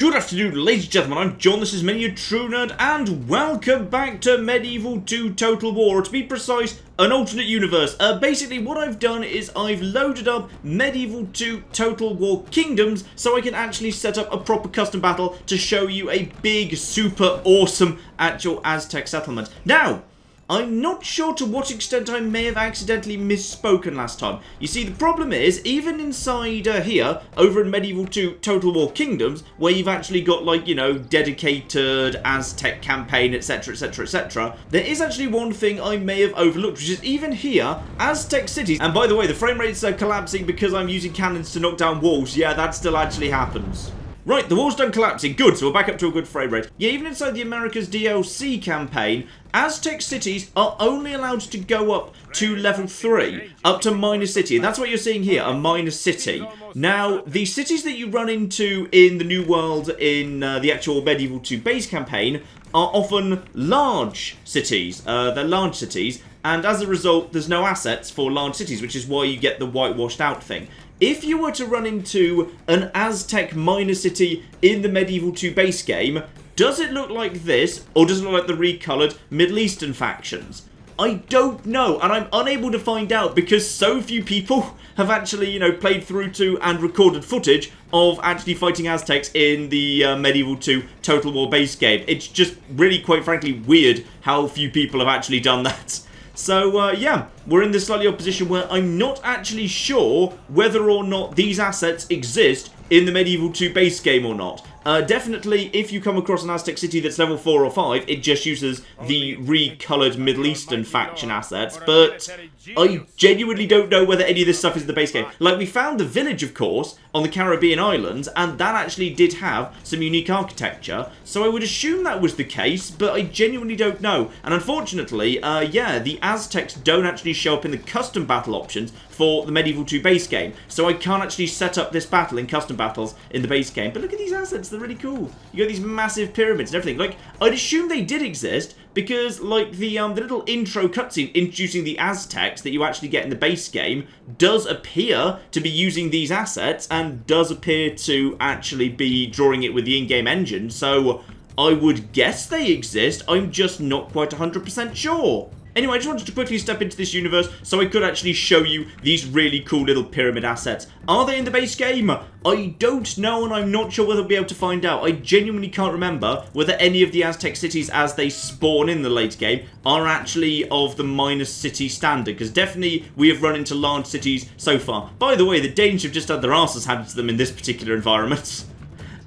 Good afternoon, ladies and gentlemen, I'm John, this is Many a True Nerd, and welcome back to Medieval 2 Total War, or to be precise, an alternate universe. Basically, what I've done is I've loaded up Medieval 2 Total War Kingdoms, so I can actually set up a proper custom battle to show you a big, super awesome actual Aztec settlement. Now, I'm not sure to what extent I may have accidentally misspoken last time. You see, the problem is, even inside here, over in Medieval 2 Total War Kingdoms, where you've actually got, like, you know, dedicated Aztec campaign, etc, etc, etc, there is actually one thing I may have overlooked, which is even here, Aztec cities. And by the way, the frame rates are collapsing because I'm using cannons to knock down walls. Yeah, that still actually happens. Right, the wall's done collapsing. Good, so we're back up to a good frame rate. Yeah, even inside the Americas DLC campaign, Aztec cities are only allowed to go up to level 3, up to minor city. And that's what you're seeing here, a minor city. Now, the cities that you run into in the New World in the actual Medieval 2 base campaign are often large cities. They're large cities, and as a result, there's no assets for large cities, which is why you get the whitewashed out thing. If you were to run into an Aztec minor city in the Medieval 2 base game, does it look like this, or does it look like the recoloured Middle Eastern factions? I don't know, and I'm unable to find out because so few people have actually, you know, played through to and recorded footage of actually fighting Aztecs in the Medieval 2 Total War base game. It's just really, quite frankly, weird how few people have actually done that. So, yeah, we're in this slightly odd position where I'm not actually sure whether or not these assets exist in the Medieval 2 base game or not. Definitely, if you come across an Aztec city that's level 4 or 5, it just uses the recoloured Middle Eastern faction assets, but I genuinely don't know whether any of this stuff is in the base game. Like, we found the village, of course, on the Caribbean islands, and that actually did have some unique architecture, so I would assume that was the case, but I genuinely don't know. And unfortunately, yeah, the Aztecs don't actually show up in the custom battle options for the Medieval 2 base game, so I can't actually set up this battle in custom battles in the base game. But look at these assets, they're really cool. You got these massive pyramids and everything. Like, I'd assume they did exist because, like, the little intro cutscene introducing the Aztecs that you actually get in the base game does appear to be using these assets and does appear to actually be drawing it with the in-game engine, so I would guess they exist. I'm just not quite 100% sure. Anyway, I just wanted to quickly step into this universe so I could actually show you these really cool little pyramid assets. Are they in the base game? I don't know, and I'm not sure whether I'll be able to find out. I genuinely can't remember whether any of the Aztec cities as they spawn in the late game are actually of the minor city standard, because definitely we have run into large cities so far. By the way, the Danes have just had their asses handed to them in this particular environment.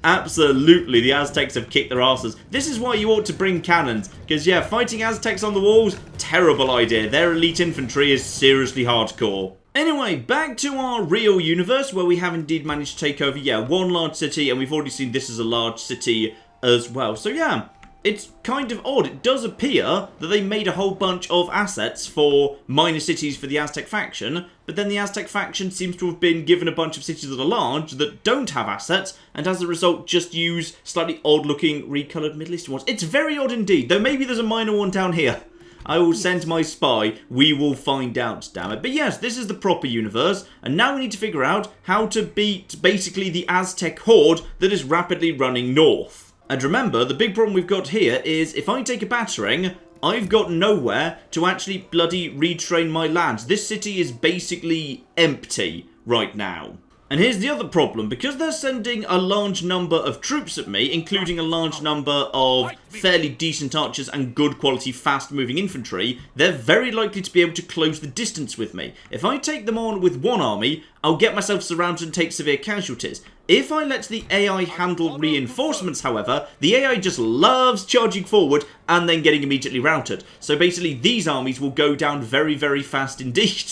Absolutely, the Aztecs have kicked their asses. This is why you ought to bring cannons, because yeah, fighting Aztecs on the walls, terrible idea. Their elite infantry is seriously hardcore. Anyway, back to our real universe, where we have indeed managed to take over, yeah, one large city, and we've already seen this is a large city as well. So yeah, it's kind of odd. It does appear that they made a whole bunch of assets for minor cities for the Aztec faction, but then the Aztec faction seems to have been given a bunch of cities that are large that don't have assets, and as a result just use slightly odd-looking recoloured Middle Eastern ones. It's very odd indeed, though maybe there's a minor one down here. I will send my spy, we will find out, damn it. But yes, this is the proper universe, and now we need to figure out how to beat basically the Aztec horde that is rapidly running north. And remember, the big problem we've got here is if I take a battering, I've got nowhere to actually bloody retrain my lands. This city is basically empty right now. And here's the other problem, because they're sending a large number of troops at me, including a large number of fairly decent archers and good quality fast moving infantry, they're very likely to be able to close the distance with me. If I take them on with one army, I'll get myself surrounded and take severe casualties. If I let the AI handle reinforcements, however, the AI just loves charging forward and then getting immediately routed. So basically these armies will go down very, very fast indeed.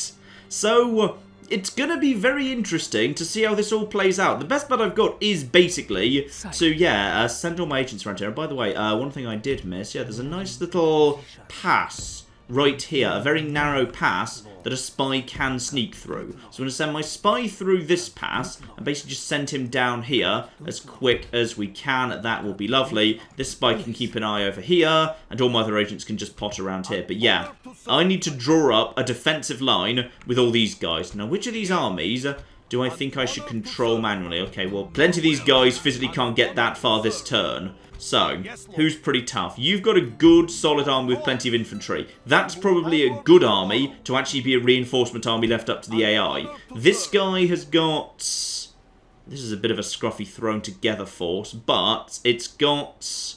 So it's going to be very interesting to see how this all plays out. The best bet I've got is basically to, yeah, send all my agents around here. And by the way, one thing I did miss, yeah, there's a nice little pass right here, a very narrow pass that a spy can sneak through. So I'm going to send my spy through this pass and basically just send him down here as quick as we can. That will be lovely. This spy can keep an eye over here, and all my other agents can just plot around here. But yeah, I need to draw up a defensive line with all these guys. Now, which of these armies do I think I should control manually? Okay, well, plenty of these guys physically can't get that far this turn. So, who's pretty tough? You've got a good, solid army with plenty of infantry. That's probably a good army to actually be a reinforcement army left up to the AI. This guy has got... This is a bit of a scruffy thrown together force, but it's got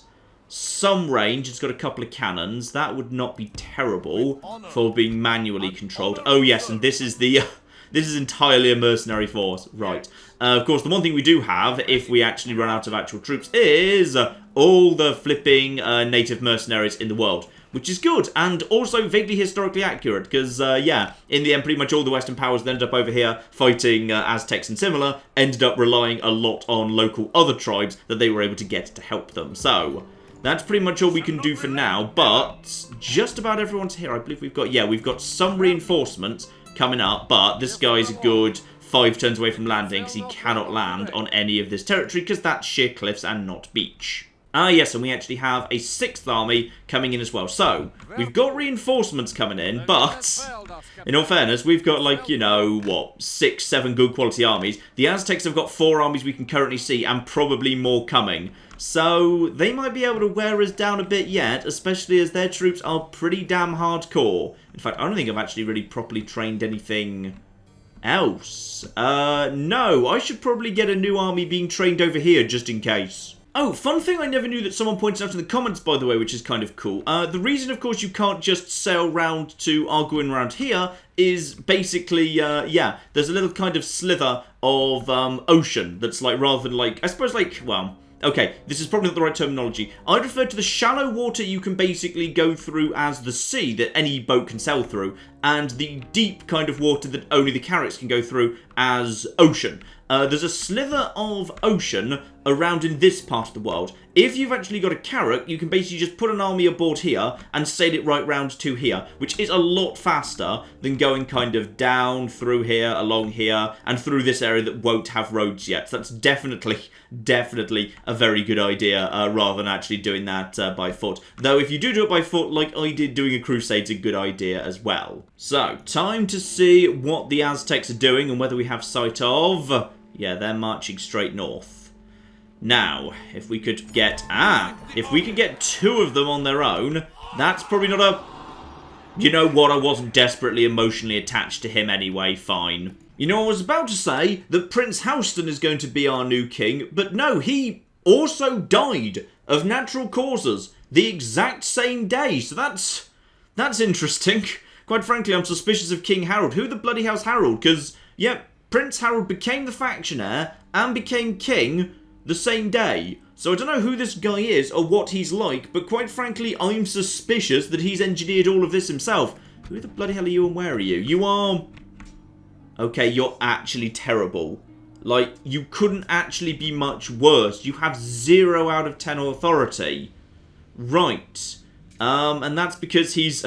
some range. It's got a couple of cannons. That would not be terrible for being manually controlled. Oh yes, and this is the... This is entirely a mercenary force. Right. Of course, the one thing we do have, if we actually run out of actual troops, is all the flipping native mercenaries in the world. Which is good, and also vaguely historically accurate, because, yeah, in the end, pretty much all the Western powers that ended up over here fighting Aztecs and similar ended up relying a lot on local other tribes that they were able to get to help them. So, that's pretty much all we can do for now, but just about everyone's here. I believe we've got, yeah, we've got some reinforcements coming up, but this guy's a good 5 turns away from landing because he cannot land on any of this territory because that's sheer cliffs and not beach. Ah yes, and we actually have a 6th army coming in as well. So, we've got reinforcements coming in, but in all fairness, we've got like, you know, what, 6, 7 good quality armies. The Aztecs have got 4 armies we can currently see and probably more coming. So, they might be able to wear us down a bit yet, especially as their troops are pretty damn hardcore. In fact, I don't think I've actually really properly trained anything else. No, I should probably get a new army being trained over here, just in case. Oh, fun thing I never knew that someone pointed out in the comments, by the way, which is kind of cool. The reason, of course, you can't just sail round to Arguin around here is basically, yeah, there's a little kind of slither of ocean that's like, rather than like, I suppose like, well... Okay, this is probably not the right terminology. I'd refer to the shallow water you can basically go through as the sea that any boat can sail through, and the deep kind of water that only the carracks can go through as ocean. There's a slither of ocean around in this part of the world. If you've actually got a carrack, you can basically just put an army aboard here and sail it right round to here, which is a lot faster than going kind of down through here, along here, and through this area that won't have roads yet. So that's definitely a very good idea, rather than actually doing that by foot. Though if you do it by foot, like I did, doing a crusade's a good idea as well. So, time to see what the Aztecs are doing and whether we have sight of... Yeah, they're marching straight north. Now, if we could get... if we could get 2 of them on their own, that's probably not a... You know what, I wasn't desperately emotionally attached to him anyway, fine. You know, I was about to say that Prince Houston is going to be our new king, but no, he also died of natural causes the exact same day, so that's interesting. Quite frankly, I'm suspicious of King Harold. Who the bloody hell's Harold? Because, yeah, Prince Harold became the faction heir and became king the same day. So I don't know who this guy is or what he's like, but quite frankly, I'm suspicious that he's engineered all of this himself. Who the bloody hell are you and where are you? You are... Okay, you're actually terrible. Like, you couldn't actually be much worse. You have 0 out of 10 authority. Right. And that's because he's...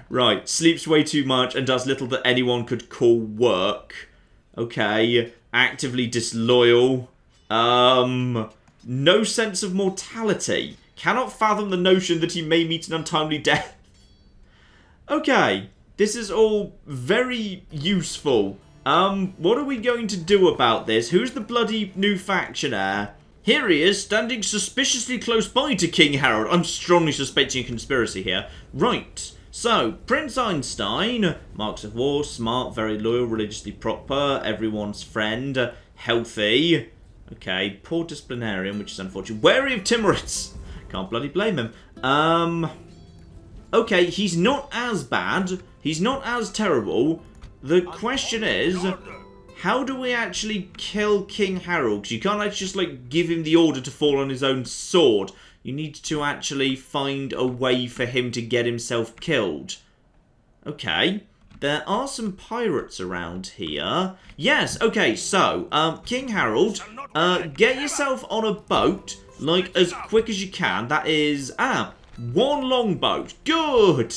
Right, sleeps way too much and does little that anyone could call work. Okay, actively disloyal. No sense of mortality. Cannot fathom the notion that he may meet an untimely death. Okay, this is all very useful. What are we going to do about this? Who's the bloody new faction heir? Here he is, standing suspiciously close by to King Harold. I'm strongly suspecting a conspiracy here. Right. So, Prince Einstein, marks of war, smart, very loyal, religiously proper, everyone's friend, healthy. Okay, poor disciplinarian, which is unfortunate. Wary of Timurids. Can't bloody blame him. Okay, he's not as bad. He's not as terrible. The question is, how do we actually kill King Harold? Because you can't actually just, like, give him the order to fall on his own sword. You need to actually find a way for him to get himself killed. Okay. There are some pirates around here. Yes, okay, so, King Harold, get yourself on a boat, like, as quick as you can. That is, 1 longboat. Good!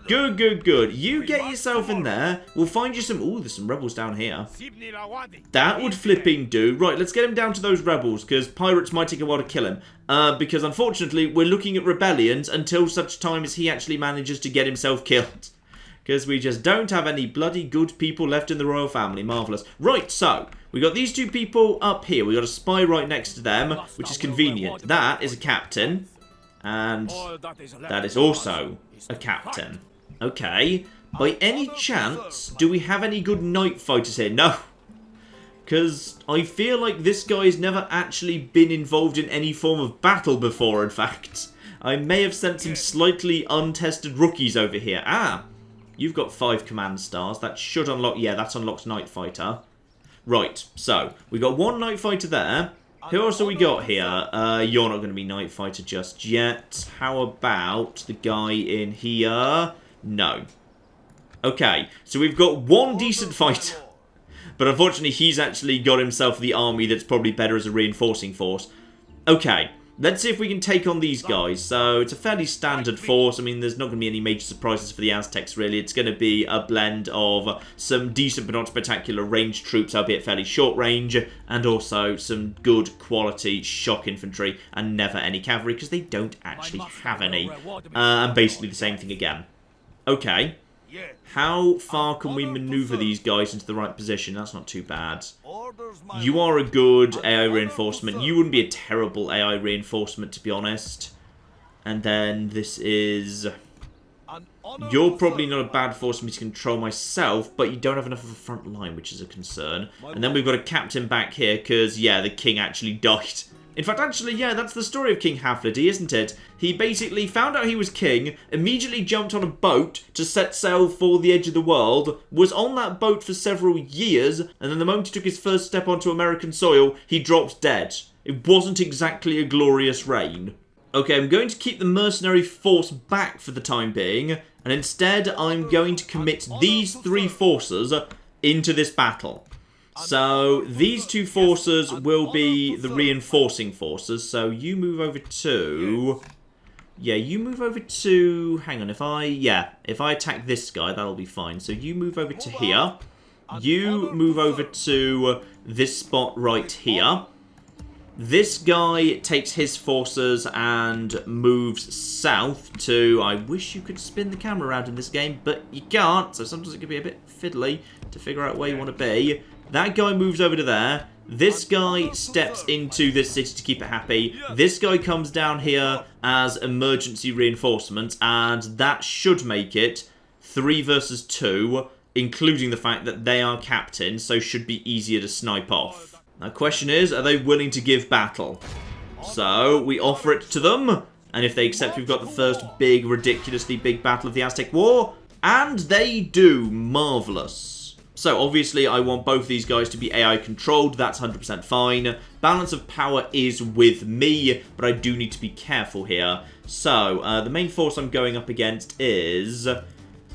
Good. You get yourself in there. We'll find you some... Ooh, there's some rebels down here. That would flipping do. Right, let's get him down to those rebels, because pirates might take a while to kill him. Because, unfortunately, we're looking at rebellions until such time as he actually manages to get himself killed. because we just don't have any bloody good people left in the royal family. Marvellous. Right, so, we got these two people up here. We got a spy right next to them, which is convenient. That is a captain, and that is also a captain. Okay. By any chance, do we have any good night fighters here? No. Because I feel like this guy's never actually been involved in any form of battle before, in fact. I may have sent some slightly untested rookies over here. Ah, you've got 5 command stars. That should unlock... Yeah, that unlocks Night Fighter. Right, so, we got 1 Night Fighter there. Who else have we got here? You're not going to be Night Fighter just yet. How about the guy in here? No. Okay, so we've got 1 decent fighter. But unfortunately, he's actually got himself the army that's probably better as a reinforcing force. Okay, let's see if we can take on these guys. So, it's a fairly standard force. I mean, there's not going to be any major surprises for the Aztecs, really. It's going to be a blend of some decent but not spectacular ranged troops, albeit fairly short range, and also some good quality shock infantry, and never any cavalry, because they don't actually have any. And basically the same thing again. Okay. How far can we maneuver these guys into the right position? That's not too bad. You are a good AI reinforcement. You wouldn't be a terrible AI reinforcement, to be honest. And then this is... You're probably not a bad force for me to control myself, but you don't have enough of a front line, which is a concern. And then we've got a captain back here, because, yeah, the king actually died. In fact, actually, yeah, that's the story of King Haflidy, isn't it? He basically found out he was king, immediately jumped on a boat to set sail for the edge of the world, was on that boat for several years, and then the moment he took his first step onto American soil, he dropped dead. It wasn't exactly a glorious reign. Okay, I'm going to keep the mercenary force back for the time being, and instead I'm going to commit these 3 forces into this battle. So, these 2 forces will be the reinforcing forces. So, you move over to... Yeah, you move over to... Hang on, if I attack this guy, that'll be fine. So, you move over to here. You move over to this spot right here. This guy takes his forces and moves south to... I wish you could spin the camera around in this game, but you can't. So, sometimes it can be a bit fiddly to figure out where you want to be. That guy moves over to there. This guy steps into this city to keep it happy. This guy comes down here as emergency reinforcement, and that should make it 3 versus 2, including the fact that they are captains, so should be easier to snipe off. Now, the question is, are they willing to give battle? So, we offer it to them, and if they accept, we've got the first big, ridiculously big battle of the Aztec War, and they do. Marvellous. So, obviously, I want both these guys to be AI controlled. That's 100% fine. Balance of power is with me, but I do need to be careful here. So, the main force I'm going up against is...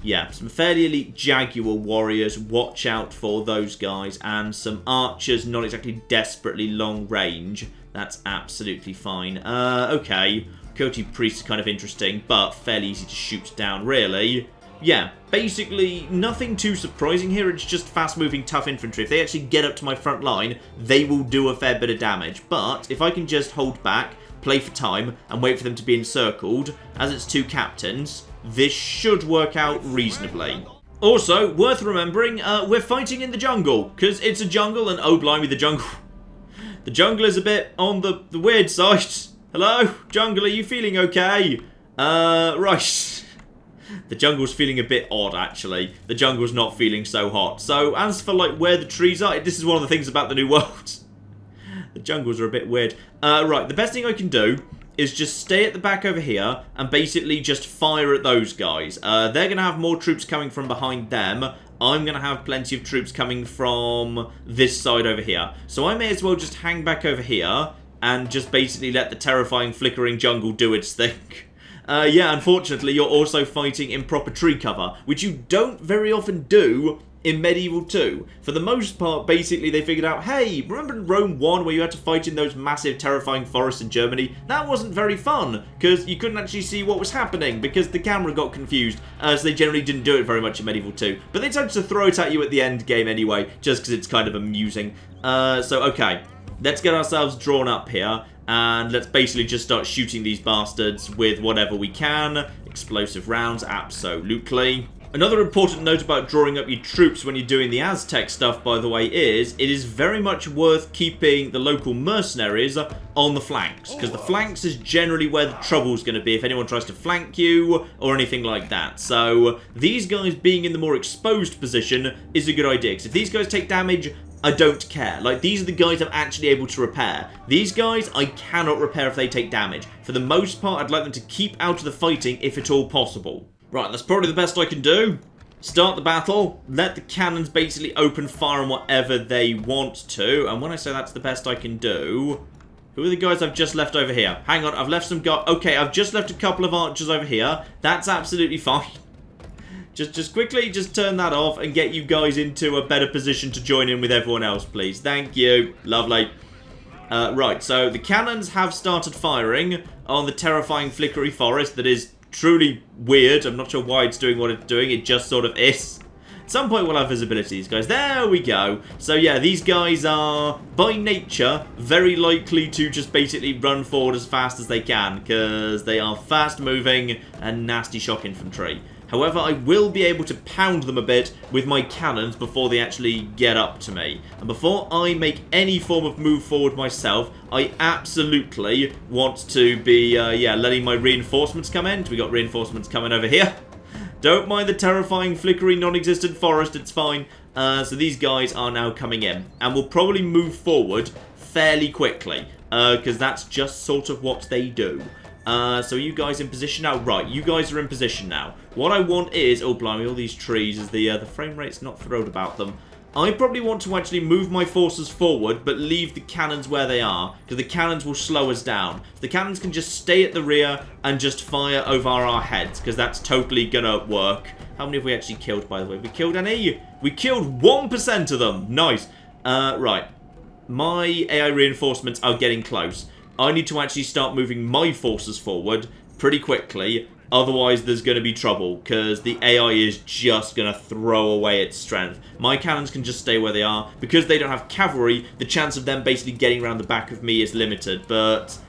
Yeah, some fairly elite Jaguar warriors. Watch out for those guys. And some archers, not exactly desperately long range. That's absolutely fine. Okay. Coyote Priest is kind of interesting, but fairly easy to shoot down, really. Yeah, basically, nothing too surprising here. It's just fast-moving, tough infantry. If they actually get up to my front line, they will do a fair bit of damage. But if I can just hold back, play for time, and wait for them to be encircled, as it's 2 captains, this should work out reasonably. Also, worth remembering, we're fighting in the jungle, because it's a jungle, and oh blimey, the jungle... The jungle is a bit on the weird side. Hello? Jungle, are you feeling okay? Right... The jungle's feeling a bit odd, actually. The jungle's not feeling so hot. So, as for, like, where the trees are, this is one of the things about the new world. The jungles are a bit weird. Right, the best thing I can do is just stay at the back over here and basically just fire at those guys. They're going to have more troops coming from behind them. I'm going to have plenty of troops coming from this side over here. So I may as well just hang back over here and just basically let the terrifying flickering jungle do its thing. Yeah, unfortunately, you're also fighting in proper tree cover, which you don't very often do in Medieval 2. For the most part, basically, they figured out, hey, remember in Rome 1 where you had to fight in those massive, terrifying forests in Germany? That wasn't very fun, because you couldn't actually see what was happening, because the camera got confused, so they generally didn't do it very much in Medieval 2. But they tried to throw it at you at the end game anyway, just because it's kind of amusing. So, okay, let's get ourselves drawn up here. And let's basically just start shooting these bastards with whatever we can. Explosive rounds, absolutely. Another important note about drawing up your troops when you're doing the Aztec stuff, by the way, is it is very much worth keeping the local mercenaries on the flanks, because the flanks is generally where the trouble's going to be if anyone tries to flank you or anything like that. So these guys being in the more exposed position is a good idea, because if these guys take damage, I don't care. Like, these are the guys I'm actually able to repair. These guys, I cannot repair if they take damage. For the most part, I'd like them to keep out of the fighting if at all possible. Right, that's probably the best I can do. Start the battle, let the cannons basically open fire on whatever they want to, and when I say that's the best I can do... Who are the guys I've just left over here? Hang on, I've left some guys... Okay, I've just left a couple of archers over here. That's absolutely fine. Just quickly, just turn that off and get you guys into a better position to join in with everyone else, please. Thank you. Lovely. Right, so the cannons have started firing on the terrifying flickery forest that is truly weird. I'm not sure why it's doing what it's doing. It just sort of is. At some point we'll have visibility, these guys. There we go. So yeah, these guys are, by nature, very likely to just basically run forward as fast as they can, because they are fast-moving and nasty shock infantry. However, I will be able to pound them a bit with my cannons before they actually get up to me. And before I make any form of move forward myself, I absolutely want to be, letting my reinforcements come in. We got reinforcements coming over here. Don't mind the terrifying, flickery, non-existent forest, it's fine. So these guys are now coming in. And we'll probably move forward fairly quickly, because that's just sort of what they do. So are you guys in position now? Right, you guys are in position now. What I want is... Oh, blimey, all these trees, as the frame rate's not thrilled about them. I probably want to actually move my forces forward, but leave the cannons where they are, because the cannons will slow us down. So the cannons can just stay at the rear and just fire over our heads, because that's totally gonna work. How many have we actually killed, by the way? We killed any? We killed 1% of them! Nice. Right. My AI reinforcements are getting close. I need to actually start moving my forces forward pretty quickly, otherwise there's going to be trouble, because the AI is just going to throw away its strength. My cannons can just stay where they are. Because they don't have cavalry, the chance of them basically getting around the back of me is limited, but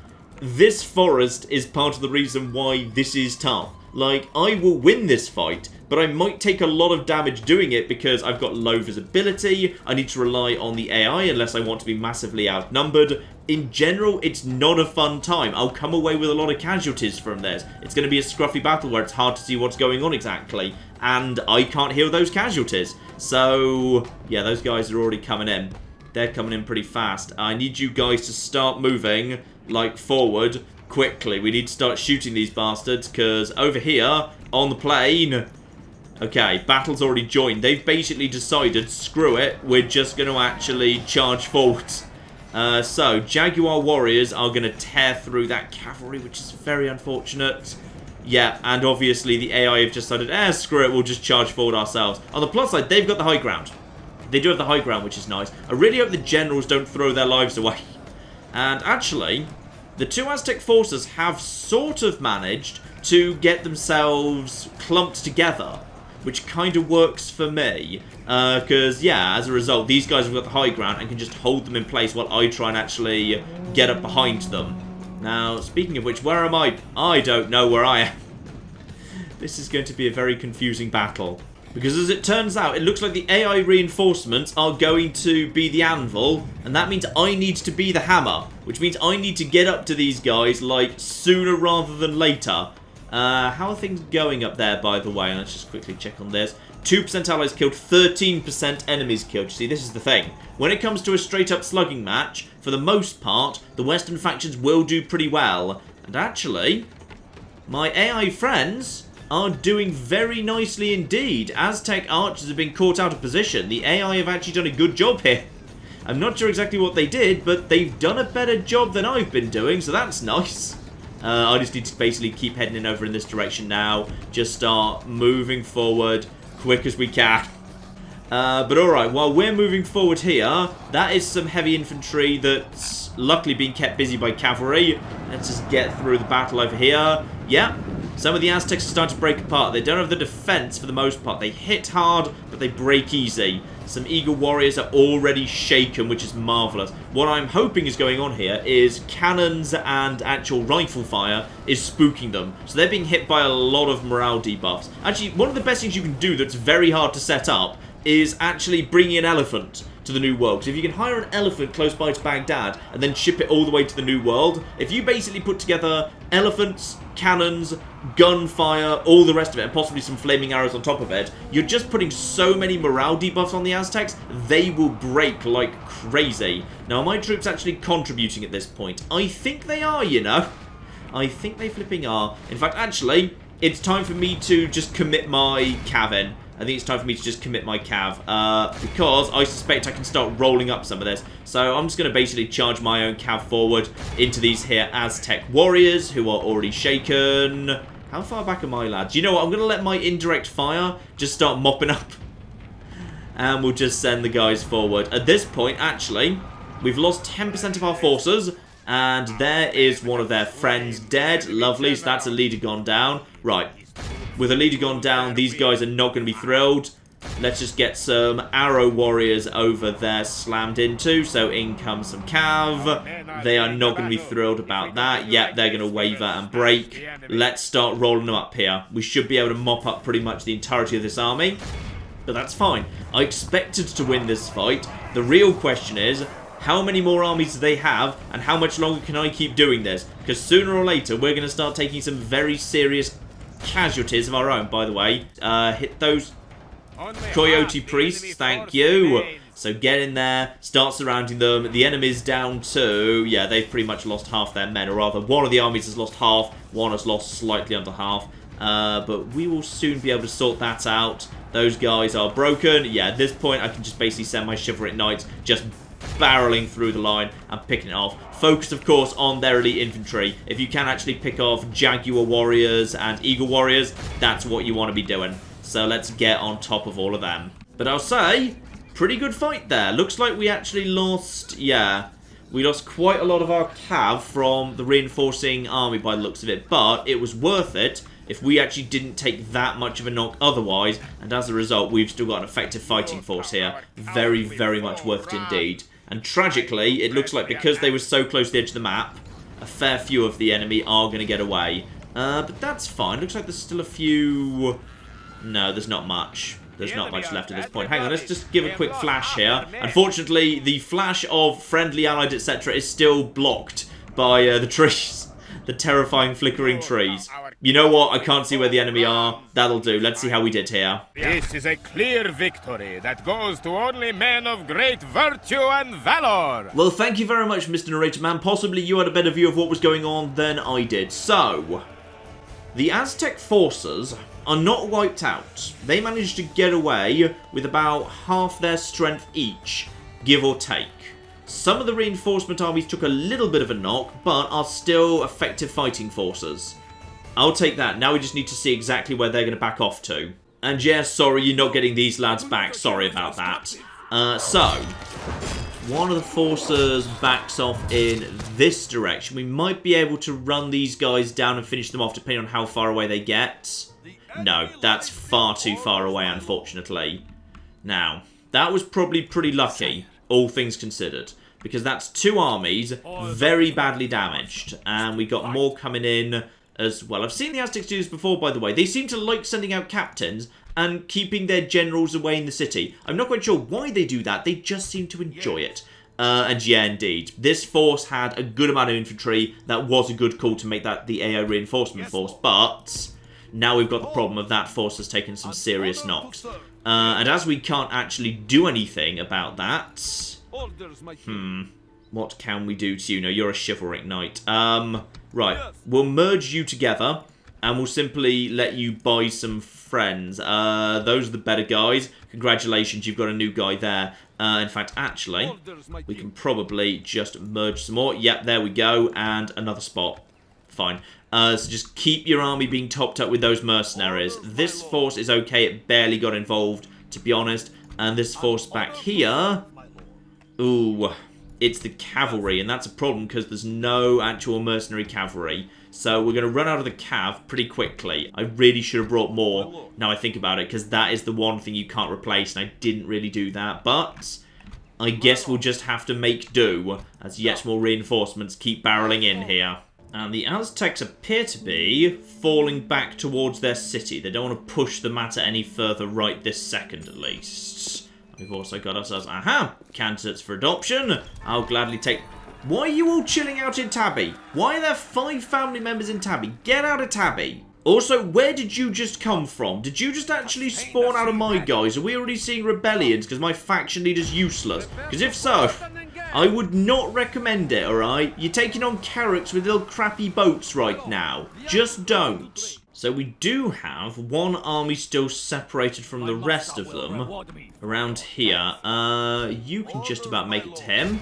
this forest is part of the reason why this is tough. Like, I will win this fight, but I might take a lot of damage doing it because I've got low visibility, I need to rely on the AI unless I want to be massively outnumbered. In general, it's not a fun time. I'll come away with a lot of casualties from this. It's going to be a scruffy battle where it's hard to see what's going on exactly, and I can't heal those casualties. So, yeah, those guys are already coming in. They're coming in pretty fast. I need you guys to start moving, like, forward quickly. We need to start shooting these bastards, because over here, on the plain... Okay, battle's already joined. They've basically decided, screw it, we're just going to actually charge forward. So, Jaguar warriors are going to tear through that cavalry, which is very unfortunate. Yeah, and obviously the AI have just decided, screw it, we'll just charge forward ourselves. On the plus side, they've got the high ground. They do have the high ground, which is nice. I really hope the generals don't throw their lives away. And actually, the two Aztec forces have sort of managed to get themselves clumped together, which kind of works for me. Because, yeah, as a result, these guys have got the high ground and can just hold them in place while I try and actually get up behind them. Now, speaking of which, where am I? I don't know where I am. This is going to be a very confusing battle. Because as it turns out, it looks like the AI reinforcements are going to be the anvil, and that means I need to be the hammer, which means I need to get up to these guys, like, sooner rather than later. How are things going up there, by the way? Let's just quickly check on this. 2% allies killed, 13% enemies killed. You see, this is the thing. When it comes to a straight-up slugging match, for the most part, the Western factions will do pretty well. And actually, my AI friends are doing very nicely indeed. Aztec archers have been caught out of position. The AI have actually done a good job here. I'm not sure exactly what they did, but they've done a better job than I've been doing, so that's nice. I just need to basically keep heading in over in this direction now. Just start moving forward quick as we can. But alright, while we're moving forward here, that is some heavy infantry that's luckily being kept busy by cavalry. Let's just get through the battle over here. Yeah, some of the Aztecs are starting to break apart. They don't have the defense for the most part. They hit hard, but they break easy. Some Eagle Warriors are already shaken, which is marvellous. What I'm hoping is going on here is cannons and actual rifle fire is spooking them. So they're being hit by a lot of morale debuffs. Actually, one of the best things you can do that's very hard to set up is actually bringing an elephant to the New World. Because if you can hire an elephant close by to Baghdad and then ship it all the way to the New World, if you basically put together elephants, cannons, gunfire, all the rest of it, and possibly some flaming arrows on top of it, you're just putting so many morale debuffs on the Aztecs, they will break like crazy. Now, are my troops actually contributing at this point? I think they are, you know. I think they flipping are. In fact, actually, it's time for me to just commit my cav in. I think it's time for me to just commit my cav, because I suspect I can start rolling up some of this. So I'm just going to basically charge my own cav forward into these here Aztec warriors, who are already shaken. How far back are my lads? You know what, I'm going to let my indirect fire just start mopping up. And we'll just send the guys forward. At this point, actually, we've lost 10% of our forces. And there is one of their friends dead. Lovely, so that's a leader gone down. Right. With a leader gone down, these guys are not going to be thrilled. Let's just get some arrow warriors over there slammed into. So in comes some cav. They are not going to be thrilled about that. Yep, they're going to waver and break. Let's start rolling them up here. We should be able to mop up pretty much the entirety of this army. But that's fine. I expected to win this fight. The real question is, how many more armies do they have, and how much longer can I keep doing this? Because sooner or later, we're going to start taking some very serious casualties of our own, by the way. Hit those coyote priests, thank you. So get in there, start surrounding them. The enemy's down to, yeah, they've pretty much lost half their men, or rather, one of the armies has lost half, one has lost slightly under half. But we will soon be able to sort that out. Those guys are broken. Yeah, at this point, I can just basically send my chivalric knights just barreling through the line and picking it off. Focused, of course, on their elite infantry. If you can actually pick off Jaguar warriors and Eagle warriors, that's what you want to be doing. So let's get on top of all of them. But I'll say, pretty good fight there. Looks like we actually lost, yeah, we lost quite a lot of our cav from the reinforcing army by the looks of it. But it was worth it if we actually didn't take that much of a knock otherwise. And as a result, we've still got an effective fighting force here. Very, very much worth it indeed. And tragically, it looks like because they were so close to the edge of the map, a fair few of the enemy are going to get away. But that's fine. Looks like there's still a few... No, there's not much. There's not much left at this point. Hang on, let's just give a quick flash here. Unfortunately, the flash of friendly, allied, etc. is still blocked by the trees. The terrifying flickering trees. You know what? I can't see where the enemy are. That'll do. Let's see how we did here. This is a clear victory that goes to only men of great virtue and valor. Well, thank you very much, Mr. Narrator Man. Possibly you had a better view of what was going on than I did. So, the Aztec forces are not wiped out. They managed to get away with about half their strength each, give or take. Some of the reinforcement armies took a little bit of a knock, but are still effective fighting forces. I'll take that. Now we just need to see exactly where they're going to back off to. And yeah, sorry, you're not getting these lads back. Sorry about that. So, one of the forces backs off in this direction. We might be able to run these guys down and finish them off depending on how far away they get. No, that's far too far away, unfortunately. Now, that was probably pretty lucky, all things considered, because that's two armies very badly damaged, and we got more coming in as well. I've seen the Aztecs do this before, by the way. They seem to like sending out captains and keeping their generals away in the city. I'm not quite sure why they do that. They just seem to enjoy it. And yeah, indeed. This force had a good amount of infantry. That was a good call to make that the AO reinforcement force, but now we've got the problem of that force has taken some serious knocks. And as we can't actually do anything about that... what can we do to you? No, you're a chivalric knight. Right, we'll merge you together, and we'll simply let you buy some friends. Those are the better guys. Congratulations, you've got a new guy there. In fact, actually, we can probably just merge some more. Yep, there we go, and another spot. Fine. So just keep your army being topped up with those mercenaries. This force is okay, it barely got involved, to be honest. And this force back here... Ooh... It's the cavalry, and that's a problem because there's no actual mercenary cavalry. So we're going to run out of the cav pretty quickly. I really should have brought more, now I think about it, because that is the one thing you can't replace, and I didn't really do that. But I guess we'll just have to make do, as yet more reinforcements keep barreling in here. And the Aztecs appear to be falling back towards their city. They don't want to push the matter any further right this second, at least. We've also got ourselves, candidates for adoption. I'll gladly take... Why are you all chilling out in Tabby? Why are there 5 family members in Tabby? Get out of Tabby. Also, where did you just come from? Did you just actually spawn out of my guys? Are we already seeing rebellions because my faction leader's useless? Because if so, I would not recommend it, alright? You're taking on carracks with little crappy boats right now. Just don't. So we do have one army still separated from the rest of them around here. You can just about make it to him.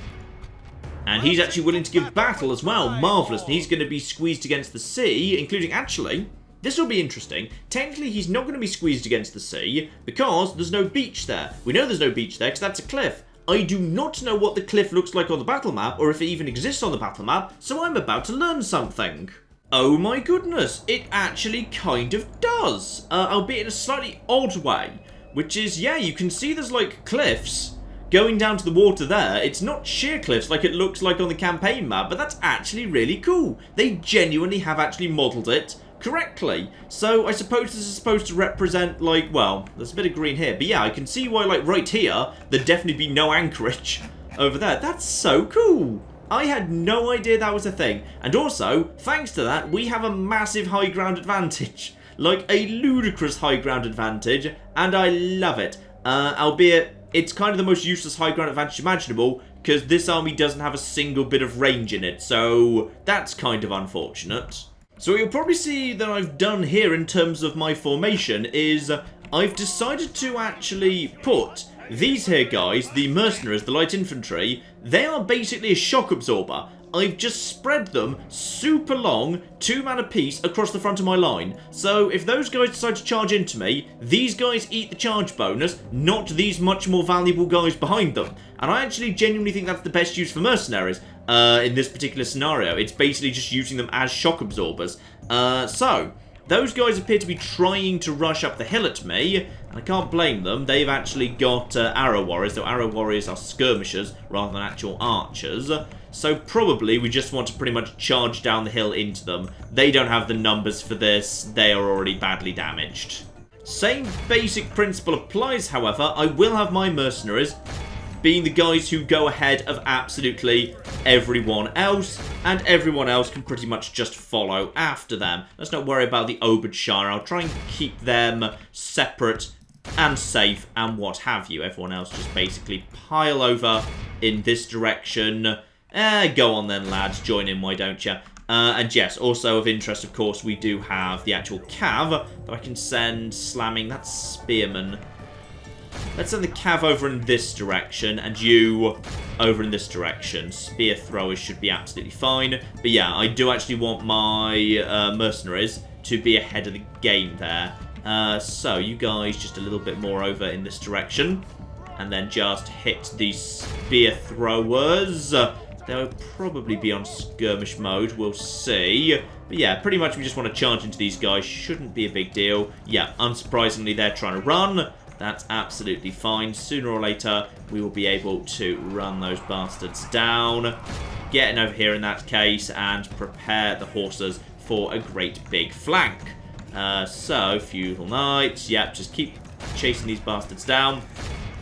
And he's actually willing to give battle as well. Marvellous. And he's going to be squeezed against the sea, including, actually, this will be interesting. Technically, he's not going to be squeezed against the sea because there's no beach there. We know there's no beach there because that's a cliff. I do not know what the cliff looks like on the battle map or if it even exists on the battle map, so I'm about to learn something. Oh my goodness, it actually kind of does. Albeit in a slightly odd way. Which is, yeah, you can see there's like cliffs going down to the water there. It's not sheer cliffs like it looks like on the campaign map, but that's actually really cool. They genuinely have actually modelled it correctly. So I suppose this is supposed to represent, like, well, there's a bit of green here, but yeah, I can see why, like, right here, there'd definitely be no anchorage over there. That's so cool. I had no idea that was a thing. And also, thanks to that, we have a massive high ground advantage. Like, a ludicrous high ground advantage, and I love it. Albeit, it's kind of the most useless high ground advantage imaginable, because this army doesn't have a single bit of range in it, so that's kind of unfortunate. So what you'll probably see that I've done here in terms of my formation is I've decided to actually put these here guys, the mercenaries, the light infantry, they are basically a shock absorber. I've just spread them super long, 2 man apiece, across the front of my line. So if those guys decide to charge into me, these guys eat the charge bonus, not these much more valuable guys behind them. And I actually genuinely think that's the best use for mercenaries in this particular scenario. It's basically just using them as shock absorbers. So those guys appear to be trying to rush up the hill at me, and I can't blame them. They've actually got arrow warriors, though arrow warriors are skirmishers rather than actual archers. So probably we just want to pretty much charge down the hill into them. They don't have the numbers for this. They are already badly damaged. Same basic principle applies, however. I will have my mercenaries being the guys who go ahead of absolutely everyone else, and everyone else can pretty much just follow after them. Let's not worry about the Oberdshire. I'll try and keep them separate and safe and what have you. Everyone else just basically pile over in this direction. Go on then, lads. Join in, why don't you? And yes, also of interest, of course, we do have the actual cav that I can send slamming. That's spearmen. Let's send the cav over in this direction, and you over in this direction. Spear throwers should be absolutely fine. But yeah, I do actually want my mercenaries to be ahead of the game there. So you guys just a little bit more over in this direction. And then just hit these spear throwers. They'll probably be on skirmish mode, we'll see. But yeah, pretty much we just want to charge into these guys. Shouldn't be a big deal. Yeah, unsurprisingly, they're trying to run. That's absolutely fine. Sooner or later, we will be able to run those bastards down. Getting over here in that case and prepare the horses for a great big flank. So, feudal knights. Yep, just keep chasing these bastards down.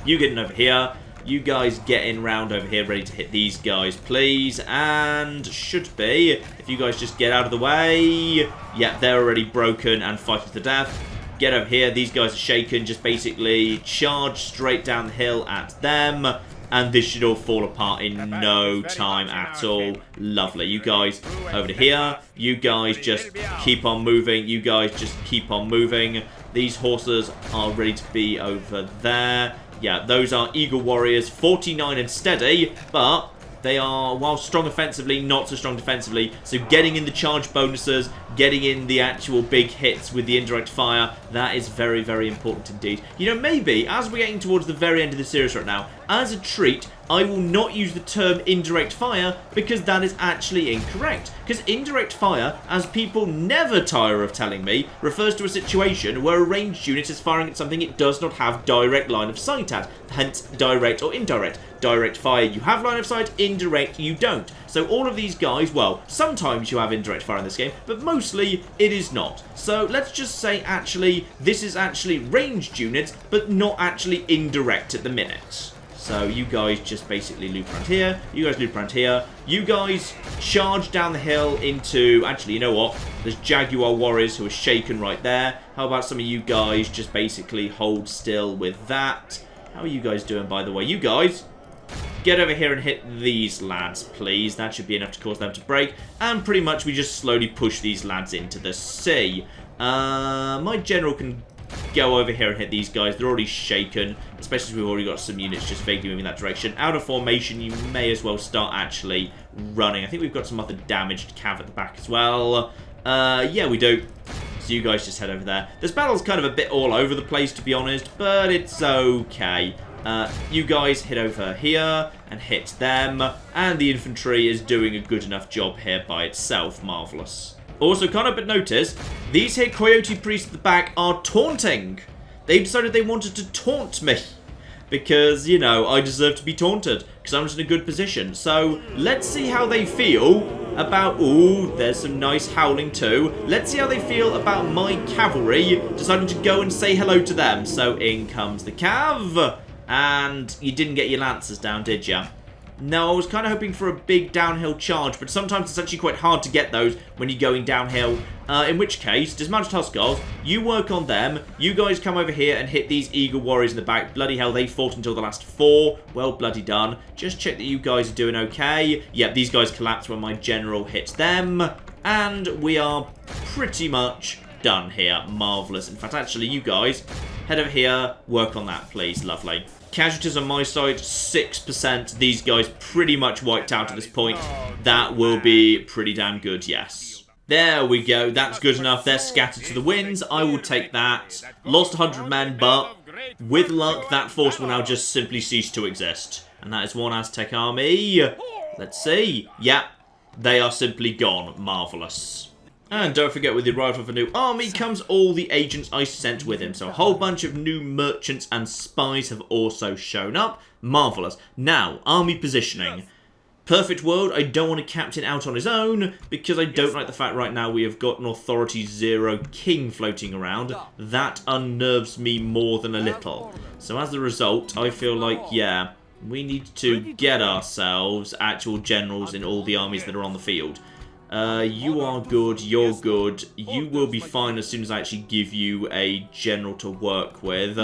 You getting over here. You guys getting round over here, ready to hit these guys, please. And should be, if you guys just get out of the way. Yep, they're already broken and fight to the death. Get over here, these guys are shaken, just basically charge straight down the hill at them, and this should all fall apart in no time at all. Lovely. You guys over to here, you guys just keep on moving, you guys just keep on moving. These horses are ready to be over there. Yeah, those are Eagle Warriors, 49 and steady, but they are, while strong offensively, not so strong defensively. So getting in the charge bonuses, getting in the actual big hits with the indirect fire, that is very, very important indeed. You know, maybe, as we're getting towards the very end of the series right now, as a treat, I will not use the term indirect fire because that is actually incorrect. Because indirect fire, as people never tire of telling me, refers to a situation where a ranged unit is firing at something it does not have direct line of sight at, hence direct or indirect. Direct fire you have line of sight, indirect you don't. So all of these guys, well, sometimes you have indirect fire in this game, but mostly it is not. So let's just say actually this is actually ranged units, but not actually indirect at the minute. So you guys just basically loop around here, you guys loop around here, you guys charge down the hill into, actually, you know what, there's Jaguar warriors who are shaken right there. How about some of you guys just basically hold still with that? How are you guys doing, by the way? You guys, get over here and hit these lads, please. That should be enough to cause them to break. And pretty much we just slowly push these lads into the sea. My general can go over here and hit these guys. They're already shaken, especially as we've already got some units just vaguely moving that direction. Out of formation, you may as well start actually running. I think we've got some other damaged cav at the back as well. Yeah, we do. So you guys just head over there. This battle's kind of a bit all over the place, to be honest, but it's okay. You guys hit over here and hit them, and the infantry is doing a good enough job here by itself. Marvellous. Also, can't help but notice, these here Coyote Priests at the back are taunting. They decided they wanted to taunt me. Because, you know, I deserve to be taunted. Because I'm just in a good position. So, let's see how they feel about... Ooh, there's some nice howling too. Let's see how they feel about my cavalry deciding to go and say hello to them. So, in comes the cav. And you didn't get your lancers down, did you? No, I was kind of hoping for a big downhill charge, but sometimes it's actually quite hard to get those when you're going downhill. In which case, dismounted Huskars, you work on them. You guys come over here and hit these Eagle Warriors in the back. Bloody hell, they fought until the last 4. Well bloody done. Just check that you guys are doing okay. Yep, these guys collapse when my general hits them. And we are pretty much done here. Marvellous. In fact, actually, you guys, head over here. Work on that, please. Lovely. Casualties on my side, 6%. These guys pretty much wiped out at this point. That will be pretty damn good, yes. There we go. That's good enough. They're scattered to the winds. I will take that. Lost 100 men, but with luck, that force will now just simply cease to exist. And that is one Aztec army. Let's see. Yeah, they are simply gone. Marvellous. And don't forget, with the arrival of a new army comes all the agents I sent with him. So a whole bunch of new merchants and spies have also shown up. Marvellous. Now, army positioning. Perfect world, I don't want a captain out on his own, because I don't like the fact right now we have got an authority 0 king floating around. That unnerves me more than a little. So as a result, I feel like, yeah, we need to get ourselves actual generals in all the armies that are on the field. You are good, you're good, you will be fine as soon as I actually give you a general to work with.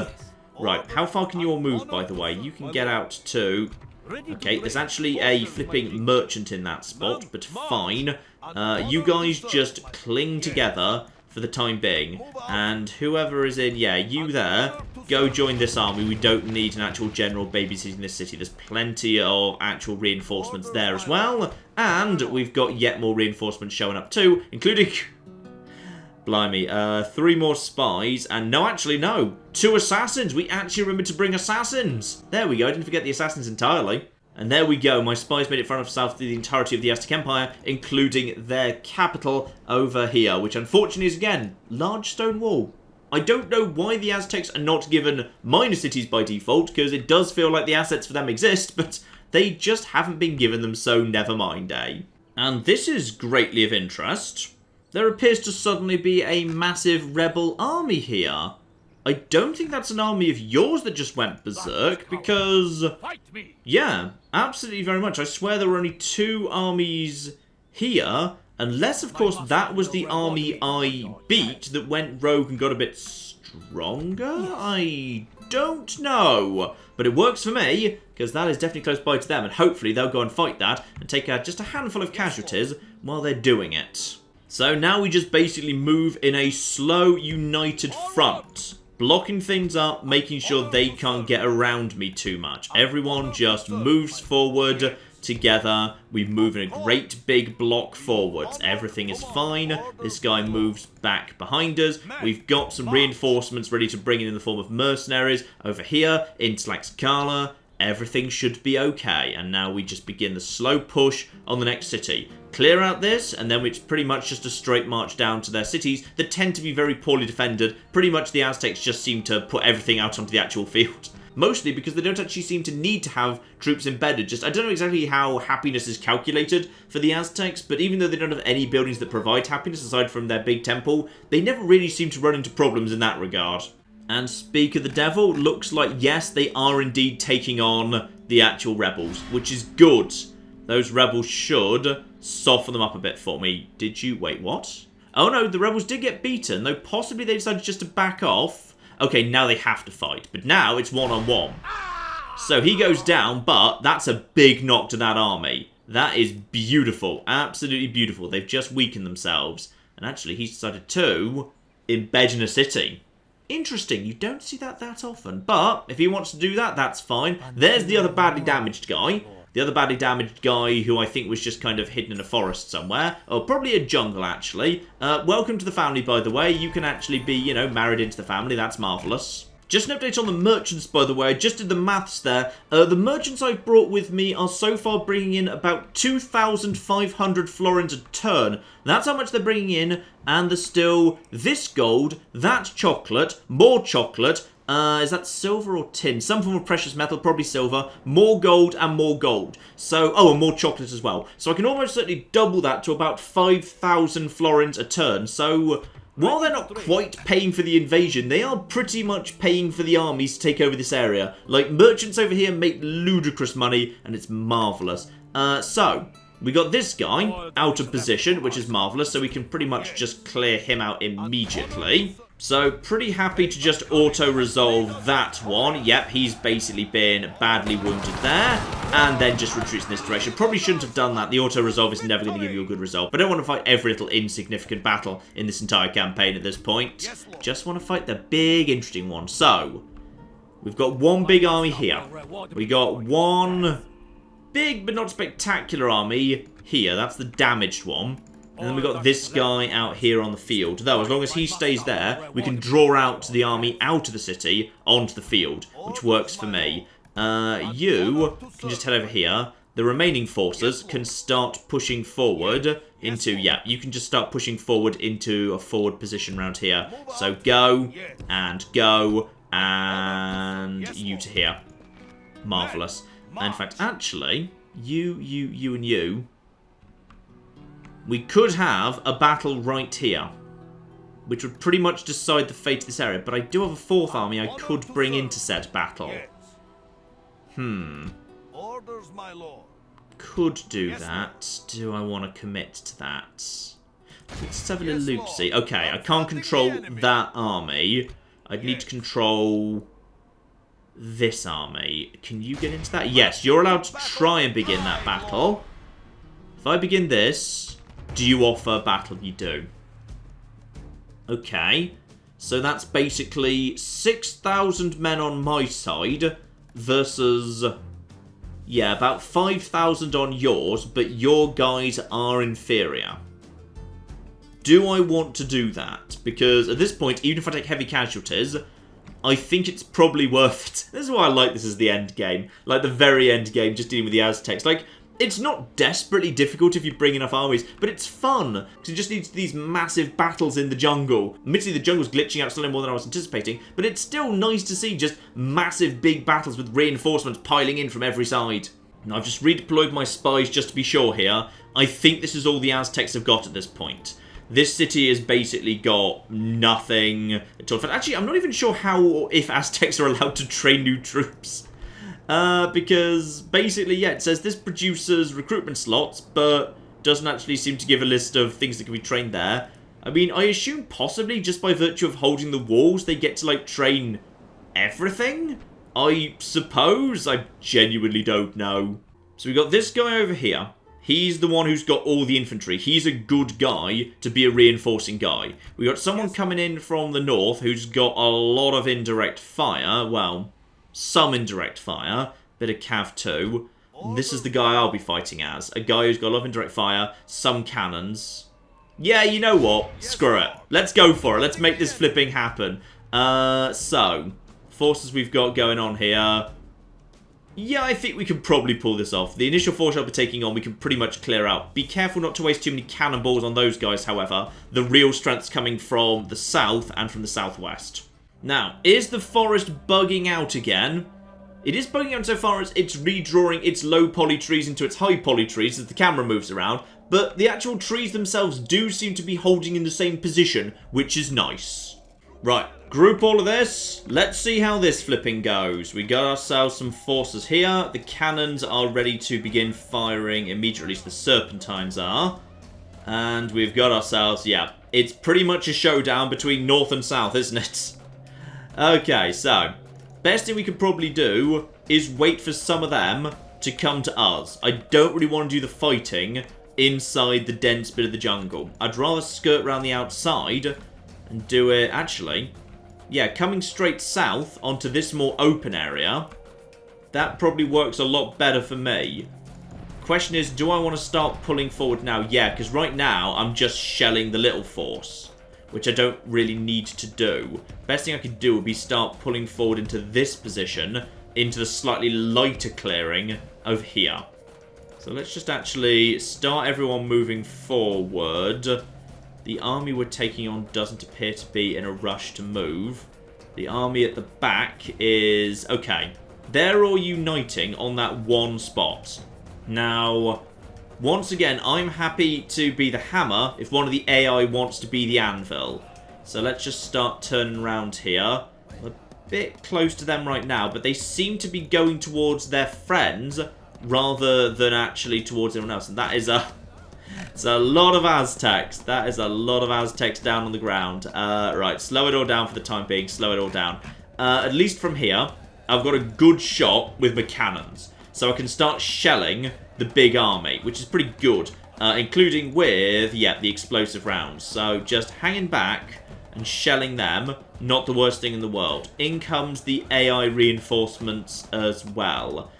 Right, how far can you all move, by the way? You can get out to... Okay, there's actually a flipping merchant in that spot, but fine. You guys just cling together for the time being. And whoever is in, yeah, you there, go join this army. We don't need an actual general babysitting this city. There's plenty of actual reinforcements there as well. And we've got yet more reinforcements showing up too, including... Blimey, 3 more spies, and no, actually, no, 2 assassins. We actually remembered to bring assassins. There we go, I didn't forget the assassins entirely. And there we go, my spies made it far enough south through the entirety of the Aztec Empire, including their capital over here, which unfortunately is, again, large stone wall. I don't know why the Aztecs are not given minor cities by default, because it does feel like the assets for them exist, but they just haven't been given them, so never mind, eh? And this is greatly of interest. There appears to suddenly be a massive rebel army here. I don't think that's an army of yours that just went berserk, because... Yeah, absolutely very much. I swear there were only 2 armies here, unless, of course, that was the army I beat that went rogue and got a bit stronger? I don't know. But it works for me, because that is definitely close by to them, and hopefully they'll go and fight that and take out just a handful of casualties while they're doing it. So now we just basically move in a slow, united front. Blocking things up, making sure they can't get around me too much. Everyone just moves forward together. We move in a great big block forwards. Everything is fine. This guy moves back behind us. We've got some reinforcements ready to bring in the form of mercenaries over here in Tlaxcala. everything should be okay. And now we just begin the slow push on the next city. Clear out this, and then it's pretty much just a straight march down to their cities that tend to be very poorly defended. Pretty much the Aztecs just seem to put everything out onto the actual field. Mostly because they don't actually seem to need to have troops embedded. Just, I don't know exactly how happiness is calculated for the Aztecs, but even though they don't have any buildings that provide happiness aside from their big temple, they never really seem to run into problems in that regard. And speak of the devil, looks like, yes, they are indeed taking on the actual rebels, which is good. Those rebels should soften them up a bit for me. Did you? Wait, what? Oh no, the rebels did get beaten, though possibly they decided just to back off. Okay, now they have to fight, but now it's one-on-one. So he goes down, but that's a big knock to that army. That is beautiful, absolutely beautiful. They've just weakened themselves, and actually he's decided to embed in a city. Interesting, you don't see that often, but if he wants to do that, that's fine. There's the other badly damaged guy. The other badly damaged guy who I think was just kind of hidden in a forest somewhere. Oh, probably a jungle, actually. Welcome to the family, by the way. You can actually be, you know, married into the family. That's marvellous. Just an update on the merchants, by the way. I just did the maths there. The merchants I've brought with me are so far bringing in about 2,500 florins a turn. That's how much they're bringing in. And there's still this gold, that chocolate, more chocolate. Is that silver or tin? Some form of precious metal, probably silver. More gold and more gold. So, oh, and more chocolate as well. So I can almost certainly double that to about 5,000 florins a turn. So, while they're not quite paying for the invasion, they are pretty much paying for the armies to take over this area. Like, merchants over here make ludicrous money, and it's marvellous. So, we got this guy out of position, which is marvellous, so we can pretty much just clear him out immediately. So, pretty happy to just auto-resolve that one. Yep, he's basically been badly wounded there. And then just retreats in this direction. Probably shouldn't have done that. The auto-resolve is never going to give you a good result. But I don't want to fight every little insignificant battle in this entire campaign at this point. Just want to fight the big, interesting one. So, we've got one big army here. We got one big but not spectacular army here. That's the damaged one. And then we've got this guy out here on the field. Though, as long as he stays there, we can draw out the army out of the city onto the field, which works for me. You can just head over here. The remaining forces can start pushing forward into... Yeah, you can just start pushing forward into a forward position around here. So go, and you to here. Marvellous. In fact, actually, you, and you... We could have a battle right here, which would pretty much decide the fate of this area. But I do have a fourth army I could bring into said battle. Orders, my lord. Could do that. Do I want to commit to that? Let's have a little loop-see. Okay, I can't control that army. I'd need to control this army. Can you get into that? Yes, you're allowed to try and begin that battle. If I begin this... Do you offer battle? You do. Okay. So that's basically 6,000 men on my side versus... Yeah, about 5,000 on yours, but your guys are inferior. Do I want to do that? Because at this point, even if I take heavy casualties, I think it's probably worth it. This is why I like this as the end game. Like the very end game, just dealing with the Aztecs. Like... It's not desperately difficult if you bring enough armies, but it's fun, because it just needs these massive battles in the jungle. Admittedly, the jungle's glitching out slightly more than I was anticipating, but it's still nice to see just massive big battles with reinforcements piling in from every side. Now, I've just redeployed my spies just to be sure here. I think this is all the Aztecs have got at this point. This city has basically got nothing at all. Actually, I'm not even sure how or if Aztecs are allowed to train new troops. Because basically, yeah, it says this produces recruitment slots, but doesn't actually seem to give a list of things that can be trained there. I mean, I assume possibly just by virtue of holding the walls, they get to, like, train everything? I suppose? I genuinely don't know. So we got this guy over here. He's the one who's got all the infantry. He's a good guy to be a reinforcing guy. We got someone coming in from the north who's got a lot of indirect fire. Well... Some indirect fire, bit of cav too. This is the guy I'll be fighting as. A guy who's got a lot of indirect fire, some cannons. Yeah, you know what? Screw it. Let's go for it. Let's make this flipping happen. So, forces we've got going on here. Yeah, I think we can probably pull this off. The initial force I'll be taking on, we can pretty much clear out. Be careful not to waste too many cannonballs on those guys, however. The real strength's coming from the south and from the southwest. Now, is the forest bugging out again? It is bugging out so far as it's redrawing its low poly trees into its high poly trees as the camera moves around, but the actual trees themselves do seem to be holding in the same position, which is nice. Right, group all of this. Let's see how this flipping goes. We got ourselves some forces here. The cannons are ready to begin firing immediately, at least the serpentines are. And we've got ourselves, yeah, it's pretty much a showdown between north and south, isn't it? Okay, so best thing we could probably do is wait for some of them to come to us. I don't really want to do the fighting inside the dense bit of the jungle. I'd rather skirt around the outside and do it, actually, yeah, coming straight south onto this more open area. That probably works a lot better for me. Question is, do I want to start pulling forward now? Yeah, because right now I'm just shelling the little force, which I don't really need to do. Best thing I could do would be start pulling forward into this position, into the slightly lighter clearing over here. So let's just actually start everyone moving forward. The army we're taking on doesn't appear to be in a rush to move. The army at the back is... okay, they're all uniting on that one spot. Now, once again, I'm happy to be the hammer if one of the AI wants to be the anvil. So let's just start turning around here. We're a bit close to them right now, but they seem to be going towards their friends rather than actually towards anyone else. And that is it's a lot of Aztecs. That is a lot of Aztecs down on the ground. Right, slow it all down for the time being. Slow it all down. At least from here, I've got a good shot with my cannons. So I can start shelling the big army, which is pretty good. Including with, yeah, the explosive rounds. So just hanging back and shelling them, not the worst thing in the world. In comes the AI reinforcements as well.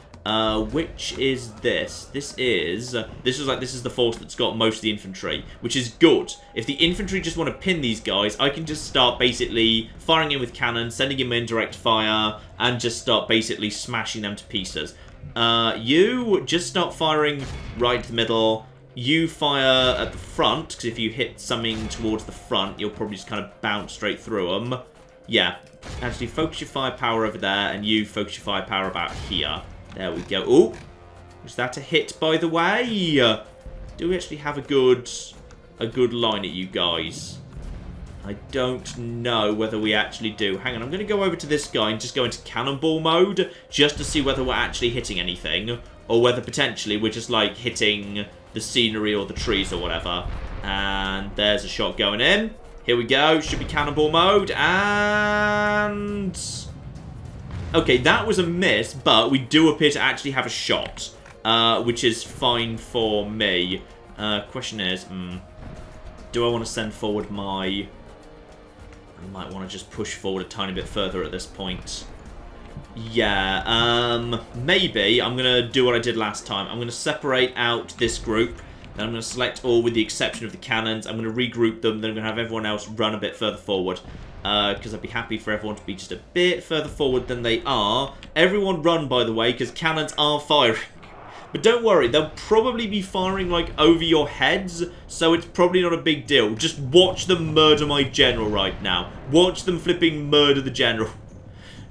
Which is this? This is the force that's got most of the infantry, which is good. If the infantry just want to pin these guys, I can just start basically firing in with cannons, sending them in direct fire, and just start basically smashing them to pieces. You just start firing right to the middle. You fire at the front, because if you hit something towards the front, you'll probably just kind of bounce straight through them. Yeah, actually focus your firepower over there, and you focus your firepower about here. There we go. Oh, was that a hit, by the way? Do we actually have a good line at you guys? I don't know whether we actually do. Hang on, I'm going to go over to this guy and just go into cannonball mode, just to see whether we're actually hitting anything, or whether potentially we're just, like, hitting the scenery or the trees or whatever. And there's a shot going in. Here we go. Should be cannonball mode. And... okay, that was a miss, but we do appear to actually have a shot, which is fine for me. Question is, do I want to send forward my... I might want to just push forward a tiny bit further at this point. Yeah, maybe I'm going to do what I did last time. I'm going to separate out this group. Then I'm going to select all with the exception of the cannons. I'm going to regroup them. Then I'm going to have everyone else run a bit further forward. Because I'd be happy for everyone to be just a bit further forward than they are. Everyone run, by the way, because cannons are firing. But don't worry, they'll probably be firing, like, over your heads, so it's probably not a big deal. Just watch them murder my general right now. Watch them flipping murder the general.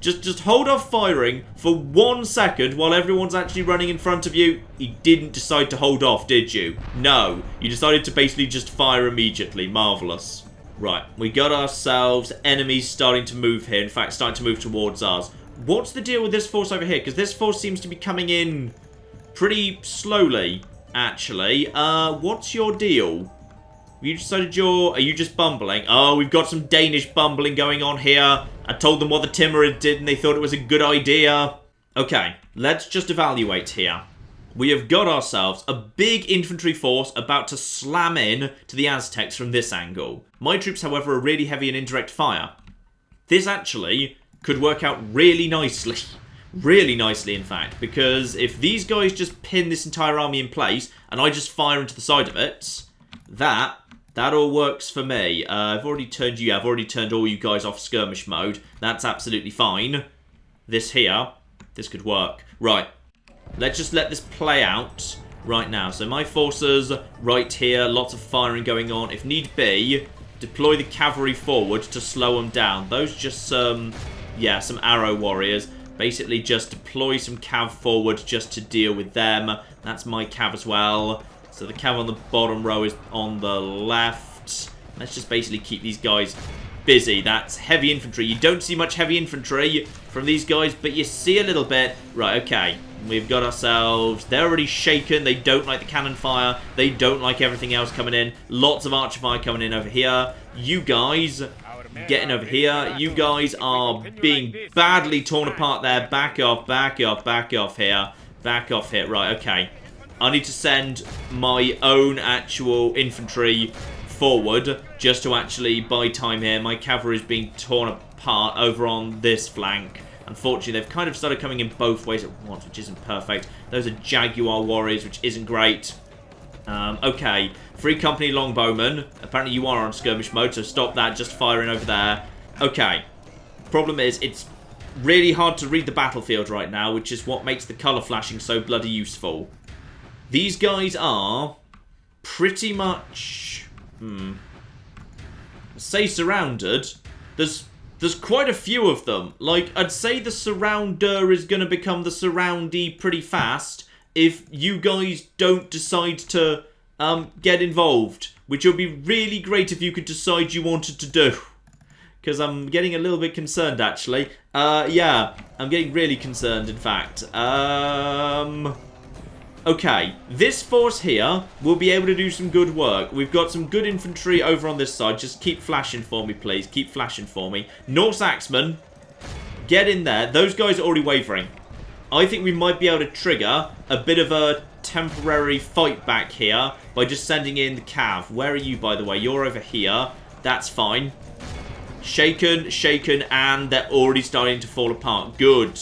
Just hold off firing for 1 second while everyone's actually running in front of you. You didn't decide to hold off, did you? No. You decided to basically just fire immediately. Marvellous. Right, we got ourselves enemies starting to move here. In fact, starting to move towards us. What's the deal with this force over here? Because this force seems to be coming in pretty slowly, actually. What's your deal? Have you decided are you just bumbling? Oh, we've got some Danish bumbling going on here. I told them what the Timurids did and they thought it was a good idea. Okay, let's just evaluate here. We have got ourselves a big infantry force about to slam in to the Aztecs from this angle. My troops, however, are really heavy in indirect fire. This actually could work out really nicely. Really nicely, in fact, because if these guys just pin this entire army in place and I just fire into the side of it, that all works for me. I've already turned you, I've already turned all you guys off skirmish mode. That's absolutely fine. This here, this could work. Right, let's just let this play out right now. So my forces right here, lots of firing going on. If need be, deploy the cavalry forward to slow them down. Those just some arrow warriors. Basically just deploy some cav forward just to deal with them. That's my cav as well. So the cav on the bottom row is on the left. Let's just basically keep these guys busy. That's heavy infantry. You don't see much heavy infantry from these guys, but you see a little bit. Right, okay. We've got ourselves... They're already shaken. They don't like the cannon fire. They don't like everything else coming in. Lots of archer fire coming in over here. You guys... getting over here. You guys are being badly torn apart there. Back off, back off, back off here. Back off here. Right, okay. I need to send my own actual infantry forward just to actually buy time here. My cavalry is being torn apart over on this flank. Unfortunately, they've kind of started coming in both ways at once, which isn't perfect. Those are Jaguar warriors, which isn't great. Okay, Free Company Longbowmen. Apparently you are on skirmish mode, so stop that, just firing over there. Okay, problem is, it's really hard to read the battlefield right now, which is what makes the colour flashing so bloody useful. These guys are pretty much, say surrounded. There's quite a few of them. Like, I'd say the surrounder is going to become the surroundee pretty fast if you guys don't decide to get involved, which would be really great if you could decide you wanted to do. Because I'm getting a little bit concerned, actually. Yeah, I'm getting really concerned, in fact. Okay, this force here will be able to do some good work. We've got some good infantry over on this side. Just keep flashing for me, please. Keep flashing for me. Norse Axemen, get in there. Those guys are already wavering. I think we might be able to trigger a bit of a temporary fight back here by just sending in the cav. Where are you, by the way? You're over here. That's fine. Shaken, shaken, and they're already starting to fall apart. Good.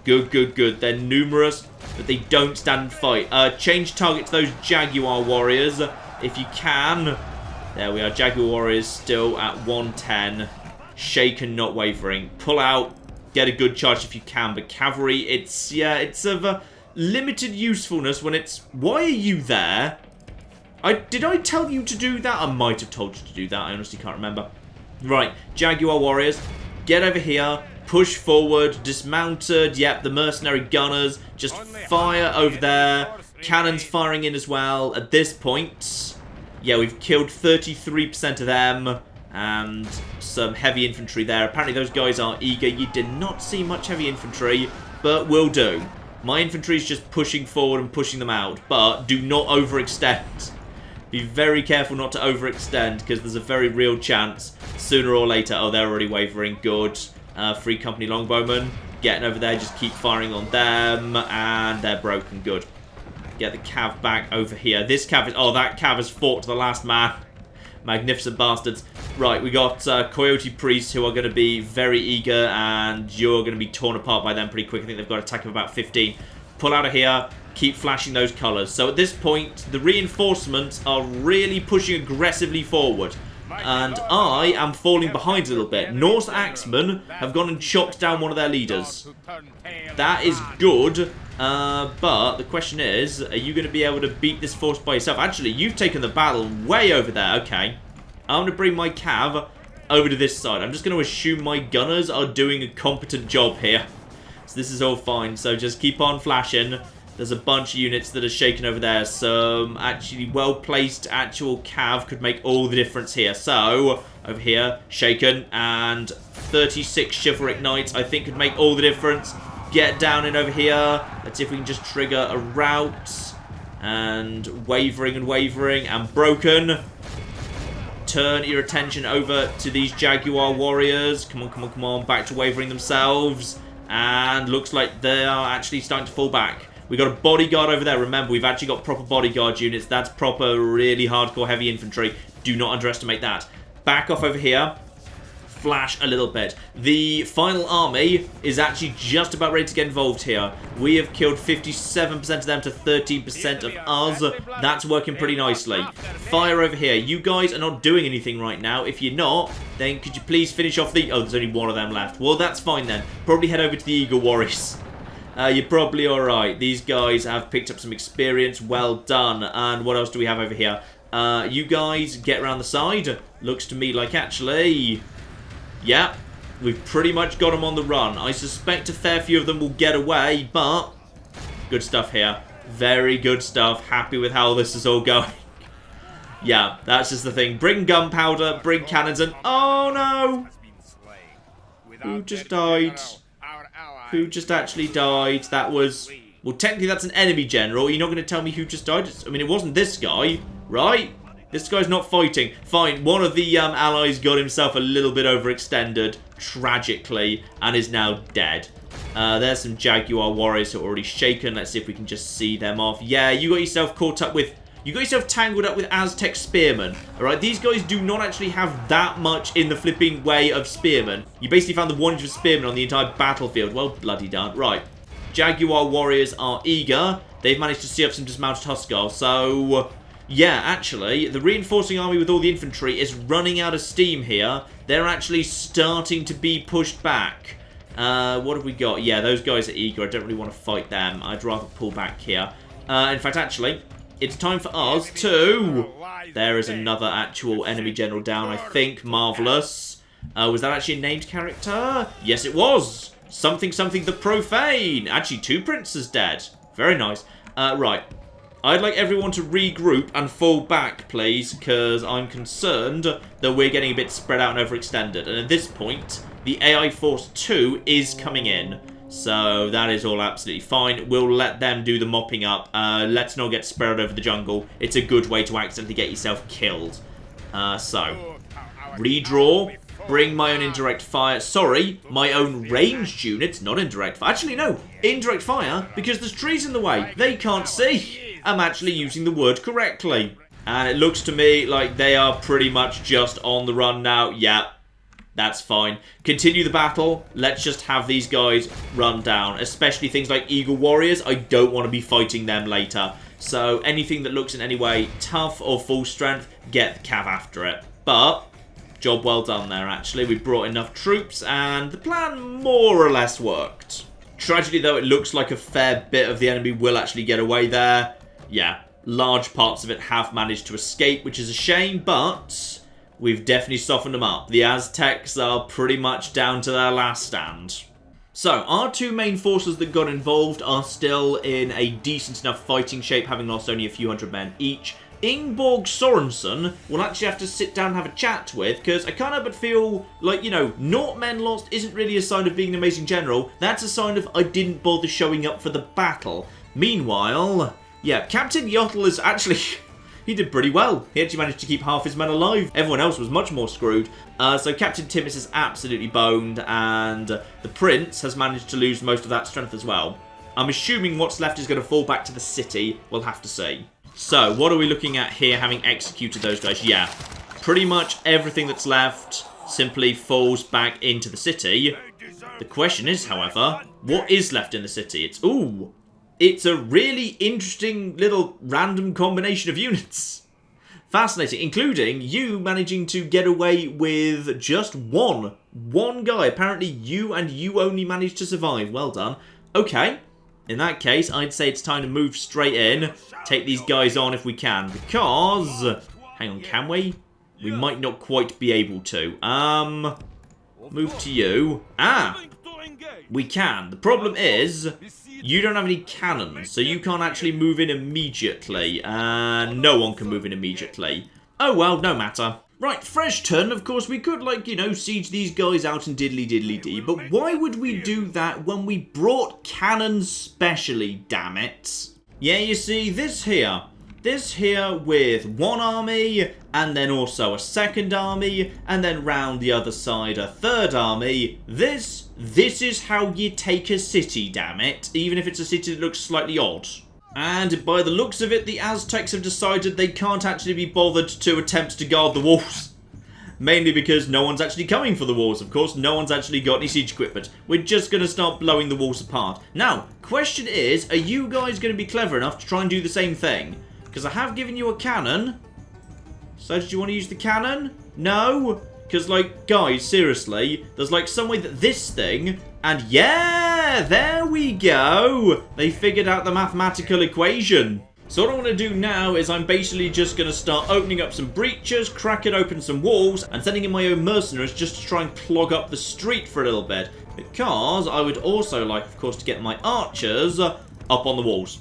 Good, good, good. They're numerous, but they don't stand and fight. Change target to those Jaguar warriors if you can. There we are. Jaguar warriors still at 110. Shaken, not wavering. Pull out. Get a good charge if you can. But cavalry, it's of a limited usefulness when it's... Why are you there? Did I tell you to do that? I might have told you to do that. I honestly can't remember. Right. Jaguar warriors, get over here. Push forward, dismounted. Yep, the mercenary gunners just fire over there. Cannons firing in as well. At this point, yeah, we've killed 33% of them. And some heavy infantry there. Apparently those guys are eager. You did not see much heavy infantry, but will do. My infantry is just pushing forward and pushing them out. But do not overextend. Be very careful not to overextend, because there's a very real chance sooner or later. Oh, they're already wavering. Good. Free Company Longbowmen, getting over there, just keep firing on them, and they're broken. Good. Get the cav back over here. This cav is... Oh, that cav has fought to the last man. Magnificent bastards. Right, we got Coyote Priests who are going to be very eager, and you're going to be torn apart by them pretty quick. I think they've got an attack of about 15. Pull out of here. Keep flashing those colours. So at this point, the reinforcements are really pushing aggressively forward. And I am falling behind a little bit. Norse Axemen have gone and chopped down one of their leaders. That is good. But the question is, are you going to be able to beat this force by yourself? Actually, you've taken the battle way over there. Okay. I'm going to bring my cav over to this side. I'm just going to assume my gunners are doing a competent job here. So this is all fine. So just keep on flashing. There's a bunch of units that are shaken over there. Some actually well-placed actual cav could make all the difference here. So, over here, shaken, and 36 chivalric knights I think could make all the difference. Get down in over here. Let's see if we can just trigger a rout. And wavering and broken. Turn your attention over to these Jaguar warriors. Come on, come on, come on. Back to wavering themselves. And looks like they are actually starting to fall back. We got a bodyguard over there. Remember, we've actually got proper bodyguard units. That's proper, really hardcore heavy infantry. Do not underestimate that. Back off over here. Flash a little bit. The final army is actually just about ready to get involved here. We have killed 57% of them to 13% of us. That's working pretty nicely. Fire over here. You guys are not doing anything right now. If you're not, then could you please finish off the... Oh, there's only one of them left. Well, that's fine then. Probably head over to the Eagle Warriors. You're probably alright. These guys have picked up some experience. Well done. And what else do we have over here? You guys get around the side. Looks to me like actually... Yeah, we've pretty much got them on the run. I suspect a fair few of them will get away, but... Good stuff here. Very good stuff. Happy with how this is all going. Yeah, that's just the thing. Bring gunpowder, bring cannons, and... Oh, no! Who just died? Who just actually died? That was... Well, technically that's an enemy general. You're not going to tell me who just died? I mean, it wasn't this guy, right? This guy's not fighting. Fine, one of the allies got himself a little bit overextended, tragically, and is now dead. There's some Jaguar warriors who are already shaken. Let's see if we can just see them off. Yeah, you got yourself caught up with... You got yourself tangled up with Aztec spearmen. Alright, these guys do not actually have that much in the flipping way of spearmen. You basically found the one of spearmen on the entire battlefield. Well, bloody done. Right. Jaguar warriors are eager. They've managed to see up some dismounted Huskars. So, yeah, actually, the reinforcing army with all the infantry is running out of steam here. They're actually starting to be pushed back. What have we got? Yeah, those guys are eager. I don't really want to fight them. I'd rather pull back here. In fact, actually... It's time for us to... There is another actual enemy general down, I think. Marvellous. Was that actually a named character? Yes, it was. Something the Profane. Actually, 2 princes dead. Very nice. Right. I'd like everyone to regroup and fall back, please, because I'm concerned that we're getting a bit spread out and overextended. And at this point, the AI Force 2 is coming in. So that is all absolutely fine. We'll let them do the mopping up. Let's not get spread over the jungle. It's a good way to accidentally get yourself killed. So, redraw. Bring my own indirect fire. Sorry, my own ranged units, not indirect fire. Actually, no. Indirect fire, because there's trees in the way. They can't see. I'm actually using the word correctly. And it looks to me like they are pretty much just on the run now. Yeah. That's fine. Continue the battle. Let's just have these guys run down. Especially things like Eagle Warriors. I don't want to be fighting them later. So anything that looks in any way tough or full strength, get the cav after it. But, job well done there actually. We brought enough troops and the plan more or less worked. Tragically though, it looks like a fair bit of the enemy will actually get away there. Yeah, large parts of it have managed to escape, which is a shame, but... We've definitely softened them up. The Aztecs are pretty much down to their last stand. So, our 2 main forces that got involved are still in a decent enough fighting shape, having lost only a few hundred men each. Ingeborg Sorensen will actually have to sit down and have a chat with, because I can't help but feel like, you know, not men lost isn't really a sign of being an amazing general. That's a sign of I didn't bother showing up for the battle. Meanwhile, yeah, Captain Yotl is actually... He did pretty well. He actually managed to keep half his men alive. Everyone else was much more screwed. So Captain Timmis is absolutely boned, and the Prince has managed to lose most of that strength as well. I'm assuming what's left is going to fall back to the city. We'll have to see. So, what are we looking at here, having executed those guys? Yeah, pretty much everything that's left simply falls back into the city. The question is, however, what is left in the city? It's a really interesting little random combination of units. Fascinating, including you managing to get away with just one guy. Apparently you and you only managed to survive. Well done. Okay, in that case, I'd say it's time to move straight in. Take these guys on if we can, because... Hang on, can we? We might not quite be able to. Move to you. We can. The problem is... You don't have any cannons, so you can't actually move in immediately. And no one can move in immediately. Oh well, no matter. Right, fresh turn. Of course, we could, like, you know, siege these guys out and diddly-diddly-dee. But why would we do that when we brought cannons specially, damn it? Yeah, you see, this here with one army, and then also a second army, and then round the other side a third army. This is how you take a city, damn it. Even if it's a city that looks slightly odd. And by the looks of it, the Aztecs have decided they can't actually be bothered to attempt to guard the walls. Mainly because no one's actually coming for the walls, of course. No one's actually got any siege equipment. We're just going to start blowing the walls apart. Now, question is, are you guys going to be clever enough to try and do the same thing? Because I have given you a cannon. So did you want to use the cannon? No? Because, like, guys, seriously, there's, like, some way that this thing And yeah, there we go. They figured out the mathematical equation. So what I want to do now is I'm basically just going to start opening up some breaches, cracking open some walls, and sending in my own mercenaries just to try and clog up the street for a little bit. Because I would also like, of course, to get my archers up on the walls.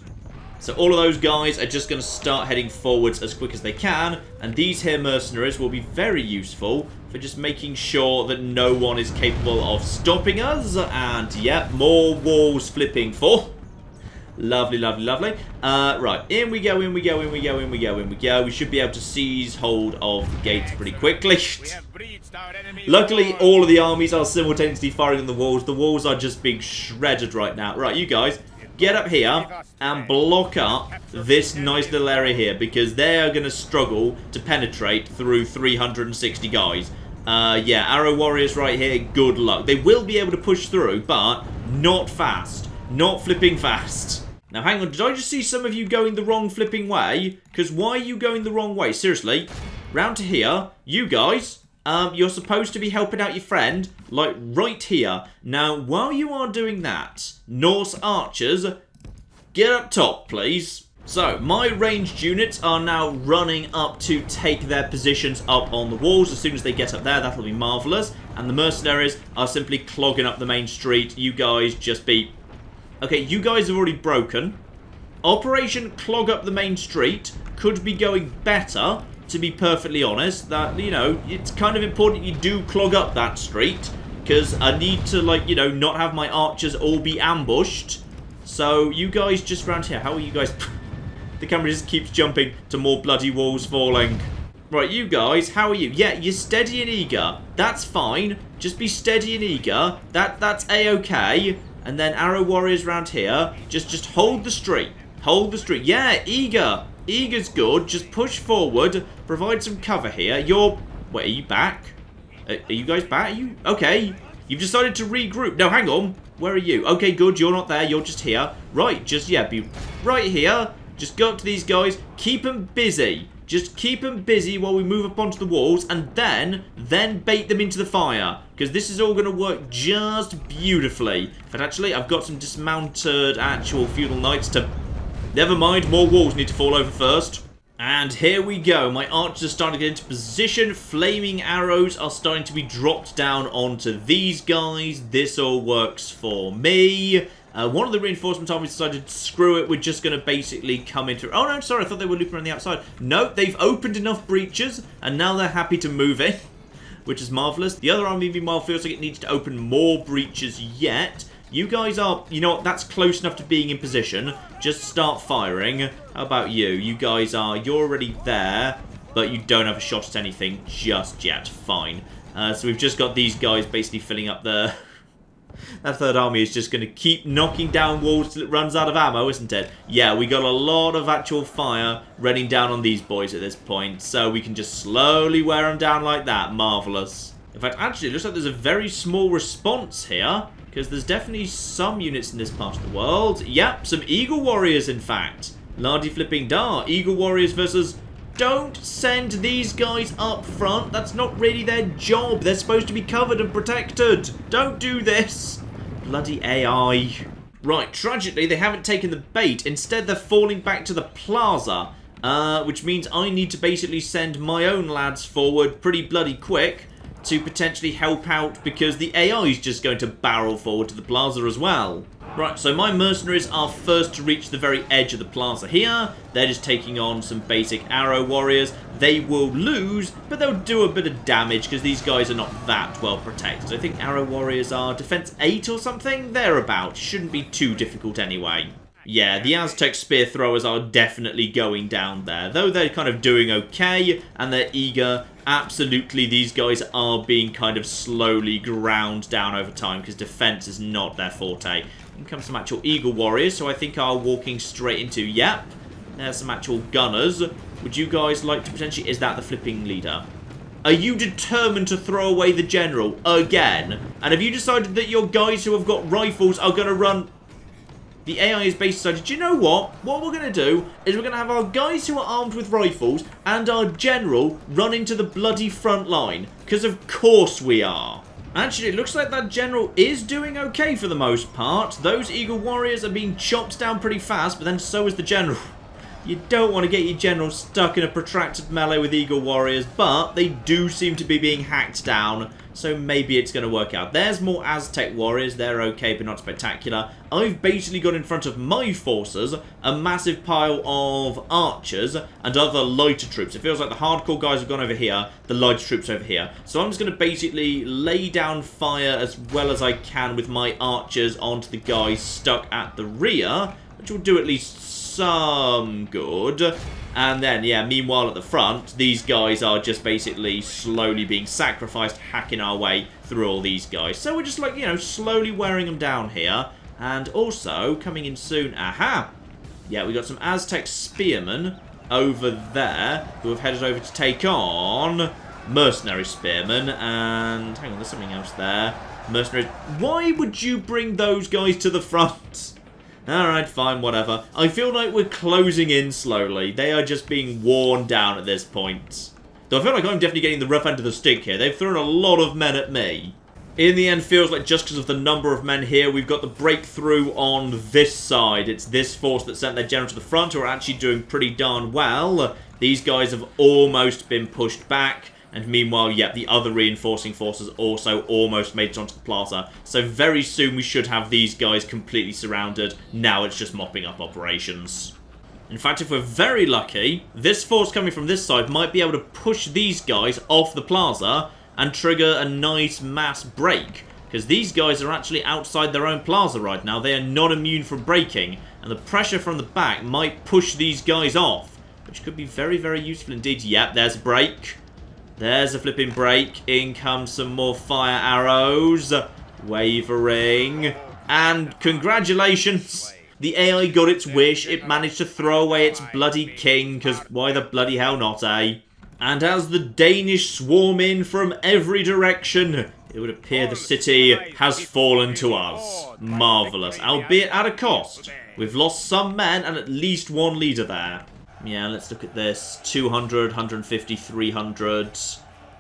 So all of those guys are just going to start heading forwards as quick as they can. And these here mercenaries will be very useful for just making sure that no one is capable of stopping us. And, yeah, more walls flipping for. Lovely, lovely, lovely. Right, in we go, in we go, in we go, in we go, in we go. We should be able to seize hold of the gates pretty quickly. Luckily, all of the armies are simultaneously firing on the walls. The walls are just being shredded right now. Right, you guys, get up here and block up this nice little area here, because they are going to struggle to penetrate through 360 guys. Yeah, arrow warriors right here, good luck. They will be able to push through, but not fast. Not flipping fast. Now, hang on, did I just see some of you going the wrong flipping way? Because why are you going the wrong way? Seriously, round to here, you guys, you're supposed to be helping out your friend, like right here. Now, while you are doing that, Norse archers, get up top, please. So, my ranged units are now running up to take their positions up on the walls. As soon as they get up there, that'll be marvellous. And the mercenaries are simply clogging up the main street. You guys just be... Okay, you guys have already broken. Operation Clog Up the Main Street could be going better, to be perfectly honest. That, you know, it's kind of important you do clog up that street, because I need to, like, you know, not have my archers all be ambushed. So, you guys just round here. How are you guys... The camera just keeps jumping to more bloody walls falling. Right, you guys, how are you? Yeah, you're steady and eager. That's fine. Just be steady and eager. That's A-okay. And then arrow warriors around here. Just hold the street. Hold the street. Yeah, eager. Eager's good. Just push forward. Provide some cover here. Wait, are you back? Are you guys back? Are you... Okay. You've decided to regroup. No, hang on. Where are you? Okay, good. You're not there. You're just here. Right, just, yeah, be right here. Just go up to these guys. Keep them busy. Just keep them busy while we move up onto the walls, and then bait them into the fire, because this is all going to work just beautifully. But actually, I've got some dismounted actual feudal knights to... Never mind, more walls need to fall over first. And here we go. My archers are starting to get into position. Flaming arrows are starting to be dropped down onto these guys. This all works for me. One of the reinforcement armies decided, screw it, we're just going to basically come in through... Oh, no, sorry, I thought they were looping around the outside. No, they've opened enough breaches, and now they're happy to move in, which is marvellous. The other army, meanwhile, feels like it needs to open more breaches yet. You guys are... You know what, that's close enough to being in position. Just start firing. How about you? You guys are... You're already there, but you don't have a shot at anything just yet. Fine. So we've just got these guys basically filling up the... That third army is just going to keep knocking down walls till it runs out of ammo, isn't it? Yeah, we got a lot of actual fire raining down on these boys at this point, so we can just slowly wear them down like that. Marvellous. In fact, actually, it looks like there's a very small response here, because there's definitely some units in this part of the world. Yep, some Eagle Warriors, in fact. Lardy flipping dar. Eagle Warriors versus... Don't send these guys up front. That's not really their job. They're supposed to be covered and protected. Don't do this. Bloody AI. Right, tragically, they haven't taken the bait. Instead, they're falling back to the plaza. Which means I need to basically send my own lads forward pretty bloody quick to potentially help out, because the AI is just going to barrel forward to the plaza as well. Right, so my mercenaries are first to reach the very edge of the plaza here. They're just taking on some basic arrow warriors. They will lose, but they'll do a bit of damage because these guys are not that well protected. I think arrow warriors are defense 8 or something. Thereabouts. Shouldn't be too difficult anyway. Yeah, the Aztec spear throwers are definitely going down there. Though they're kind of doing okay and they're eager, absolutely these guys are being kind of slowly ground down over time because defense is not their forte. In comes some actual Eagle Warriors, so I think are walking straight into... Yep, there's some actual gunners. Would you guys like to potentially... Is that the flipping leader? Are you determined to throw away the general again? And have you decided that your guys who have got rifles are going to run... The AI is basically decided, do you know what? What we're going to do is we're going to have our guys who are armed with rifles and our general run into the bloody front line. Because of course we are. Actually, it looks like that general is doing okay for the most part. Those eagle warriors are being chopped down pretty fast, but then so is the general. You don't want to get your general stuck in a protracted melee with eagle warriors, but they do seem to be being hacked down, so maybe it's going to work out. There's more Aztec warriors. They're okay, but not spectacular. I've basically got in front of my forces a massive pile of archers and other lighter troops. It feels like the hardcore guys have gone over here, the lighter troops over here. So I'm just going to basically lay down fire as well as I can with my archers onto the guys stuck at the rear, which will do at least some good. And then, yeah, meanwhile at the front, these guys are just basically slowly being sacrificed, hacking our way through all these guys. So we're just like, you know, slowly wearing them down here. And also, coming in soon, aha! Yeah, we got some Aztec spearmen over there who have headed over to take on mercenary spearmen. And, hang on, there's something else there. Mercenaries. Why would you bring those guys to the front? Alright, fine, whatever. I feel like we're closing in slowly. They are just being worn down at this point. Though I feel like I'm definitely getting the rough end of the stick here. They've thrown a lot of men at me. In the end, feels like just because of the number of men here, we've got the breakthrough on this side. It's this force that sent their general to the front, who are actually doing pretty darn well. These guys have almost been pushed back. And meanwhile, yeah, the other reinforcing forces also almost made it onto the plaza. So very soon we should have these guys completely surrounded. Now it's just mopping up operations. In fact, if we're very lucky, this force coming from this side might be able to push these guys off the plaza and trigger a nice mass break. Because these guys are actually outside their own plaza right now. They are not immune from breaking. And the pressure from the back might push these guys off, which could be very, very useful indeed. Yep, there's a break. There's a flipping break. In comes some more fire arrows. Wavering. And congratulations. The AI got its wish. It managed to throw away its bloody king, because why the bloody hell not, eh? And as the Danish swarm in from every direction, it would appear the city has fallen to us. Marvellous. Albeit at a cost. We've lost some men and at least one leader there. Yeah, let's look at this. 200, 150, 300.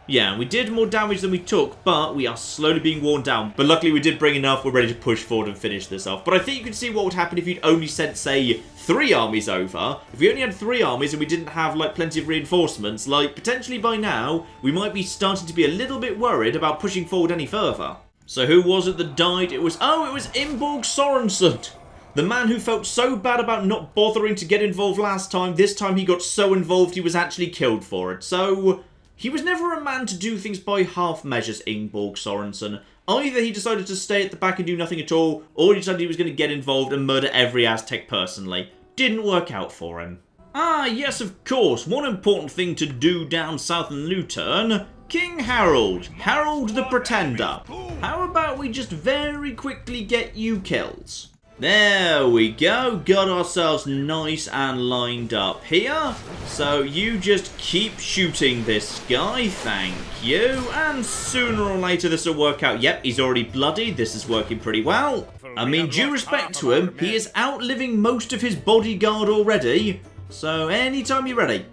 Yeah, we did more damage than we took, but we are slowly being worn down. But luckily we did bring enough. We're ready to push forward and finish this off. But I think you can see what would happen if you'd only sent, say, 3 armies over. If we only had 3 armies and we didn't have, like, plenty of reinforcements, like, potentially by now, we might be starting to be a little bit worried about pushing forward any further. So who was it that died? It was Imborg Sorensen. The man who felt so bad about not bothering to get involved last time, this time he got so involved he was actually killed for it. So, he was never a man to do things by half measures, Imborg Sorensen. Either he decided to stay at the back and do nothing at all, or he decided he was going to get involved and murder every Aztec personally. Didn't work out for him. Ah, yes, of course, one important thing to do down south in Luton. King Harold. Harold the Pretender. How about we just very quickly get you killed? There we go, got ourselves nice and lined up here. So you just keep shooting this guy, thank you. And sooner or later this will work out. Yep, he's already bloody, this is working pretty well. I mean, due respect to him, he is outliving most of his bodyguard already. So anytime you're ready.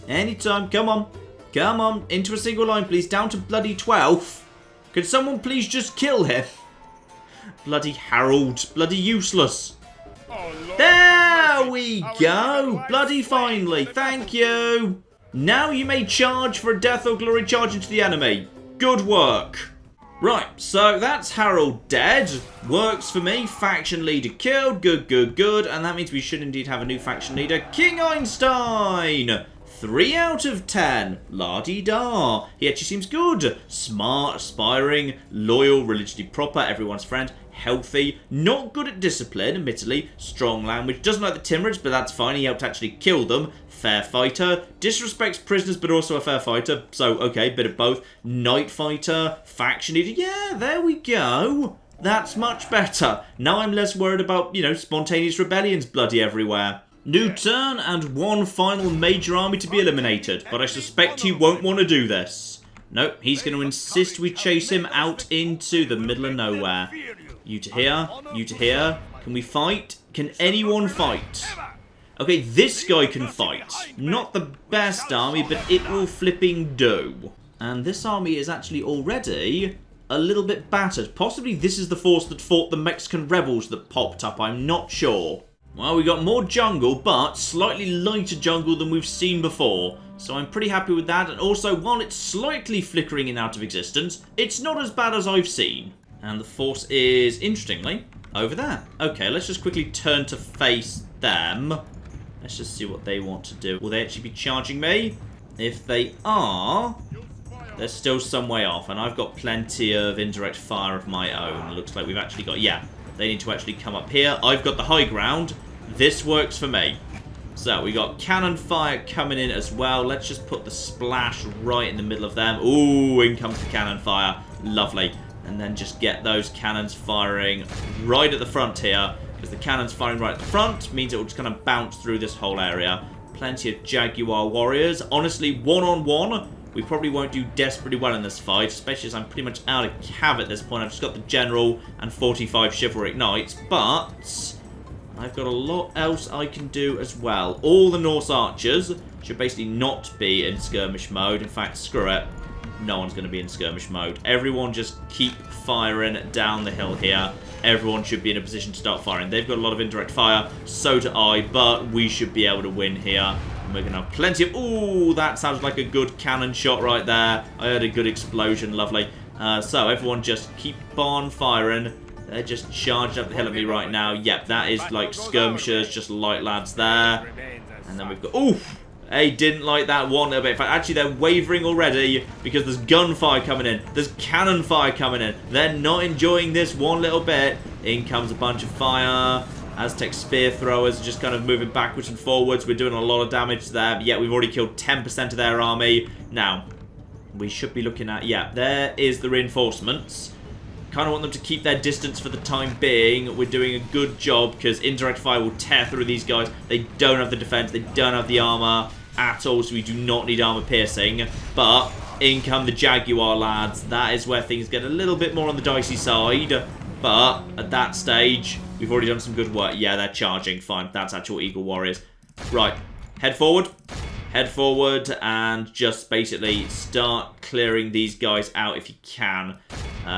Anytime, come on. Come on, into a single line please, down to bloody 12. Could someone please just kill him? Bloody Harold. Bloody useless. There we go. Bloody finally. Thank you. Now you may charge for a death or glory charge into the enemy. Good work. Right, so that's Harold dead. Works for me. Faction leader killed. Good, good, good. And that means we should indeed have a new faction leader. King Einstein. 3 out of 10. La-di-da. He actually seems good. Smart, aspiring, loyal, religiously proper, everyone's friend, healthy, not good at discipline, admittedly, strong language, doesn't like the Timurids, but that's fine, he helped actually kill them, fair fighter, disrespects prisoners, but also a fair fighter, so, okay, bit of both, night fighter, faction leader, yeah, there we go. That's much better. Now I'm less worried about, you know, spontaneous rebellions bloody everywhere. New turn and one final major army to be eliminated, but I suspect he won't want to do this. Nope, he's going to insist we chase him out into the middle of nowhere. You to here, you to here. Can we fight? Can anyone fight? Okay, this guy can fight. Not the best army, but it will flipping do. And this army is actually already a little bit battered. Possibly this is the force that fought the Mexican rebels that popped up. I'm not sure. Well, we got more jungle, but slightly lighter jungle than we've seen before. So I'm pretty happy with that. And also, while it's slightly flickering in out of existence, it's not as bad as I've seen. And the force is, interestingly, over there. Okay, let's just quickly turn to face them. Let's just see what they want to do. Will they actually be charging me? If they are, they're still some way off. And I've got plenty of indirect fire of my own. It looks like we've actually got, yeah, they need to actually come up here. I've got the high ground. This works for me. So, we got cannon fire coming in as well. Let's just put the splash right in the middle of them. Ooh, in comes the cannon fire. Lovely. And then just get those cannons firing right at the front here. Because the cannons firing right at the front means it will just kind of bounce through this whole area. Plenty of Jaguar warriors. Honestly, one-on-one, we probably won't do desperately well in this fight. Especially as I'm pretty much out of cav at this point. I've just got the general and 45 chivalric knights. But I've got a lot else I can do as well. All the Norse archers should basically not be in skirmish mode. In fact, screw it. No one's going to be in skirmish mode. Everyone just keep firing down the hill here. Everyone should be in a position to start firing. They've got a lot of indirect fire. So do I. But we should be able to win here. And we're going to have plenty of... Ooh, that sounds like a good cannon shot right there. I heard a good explosion. Lovely. So everyone just keep on firing. They're just charged up the hill at me right now. Yep, that is like skirmishers, just light lads there. And then we've got... Oof! They didn't like that one little bit. In fact, actually, they're wavering already because there's gunfire coming in. There's cannon fire coming in. They're not enjoying this one little bit. In comes a bunch of fire. Aztec spear throwers are just kind of moving backwards and forwards. We're doing a lot of damage to them. Yet we've already killed 10% of their army. Now, we should be looking at... Yeah, there is the reinforcements. Kind of want them to keep their distance for the time being. We're doing a good job because indirect fire will tear through these guys. They don't have the defense. They don't have the armor at all, so we do not need armor piercing. But in come the Jaguar lads. That is where things get a little bit more on the dicey side. But at that stage, we've already done some good work. Yeah, they're charging. Fine. That's actual Eagle Warriors. Right. Head forward. Head forward and just basically start clearing these guys out if you can.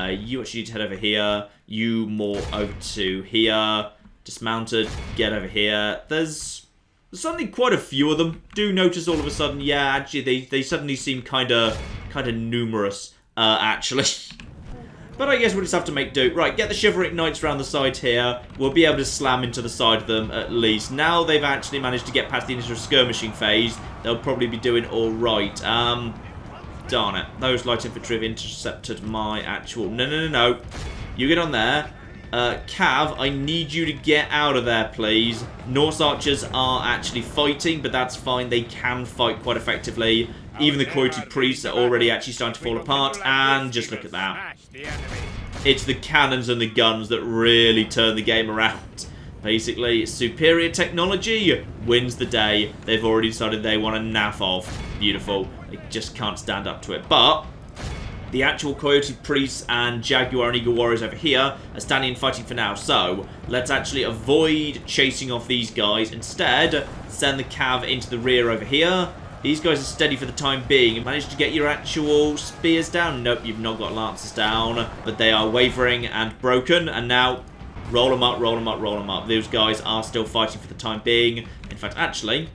You actually need to head over here. You more over to here. Dismounted. Get over here. There's suddenly quite a few of them. Do notice all of a sudden, yeah, actually they suddenly seem kind of numerous, actually. But I guess we'll just have to make do. Right, get the chivalric knights around the side here. We'll be able to slam into the side of them at least. Now they've actually managed to get past the initial skirmishing phase, they'll probably be doing all right. Darn it. Those light infantry have intercepted my actual... No. You get on there. Cav, I need you to get out of there, please. Norse archers are actually fighting, but that's fine. They can fight quite effectively. Even the quoted priests are already actually starting to fall apart. And just look at that. It's the cannons and the guns that really turn the game around. Basically, superior technology wins the day. They've already decided they want to naff off. Beautiful. They just can't stand up to it. But the actual Coyote Priests and Jaguar and Eagle Warriors over here are standing and fighting for now. So, let's actually avoid chasing off these guys. Instead, send the Cav into the rear over here. These guys are steady for the time being. You managed to get your actual spears down? Nope, you've not got lances down. But they are wavering and broken. And now, roll them up, roll them up, roll them up. Those guys are still fighting for the time being. In fact, actually,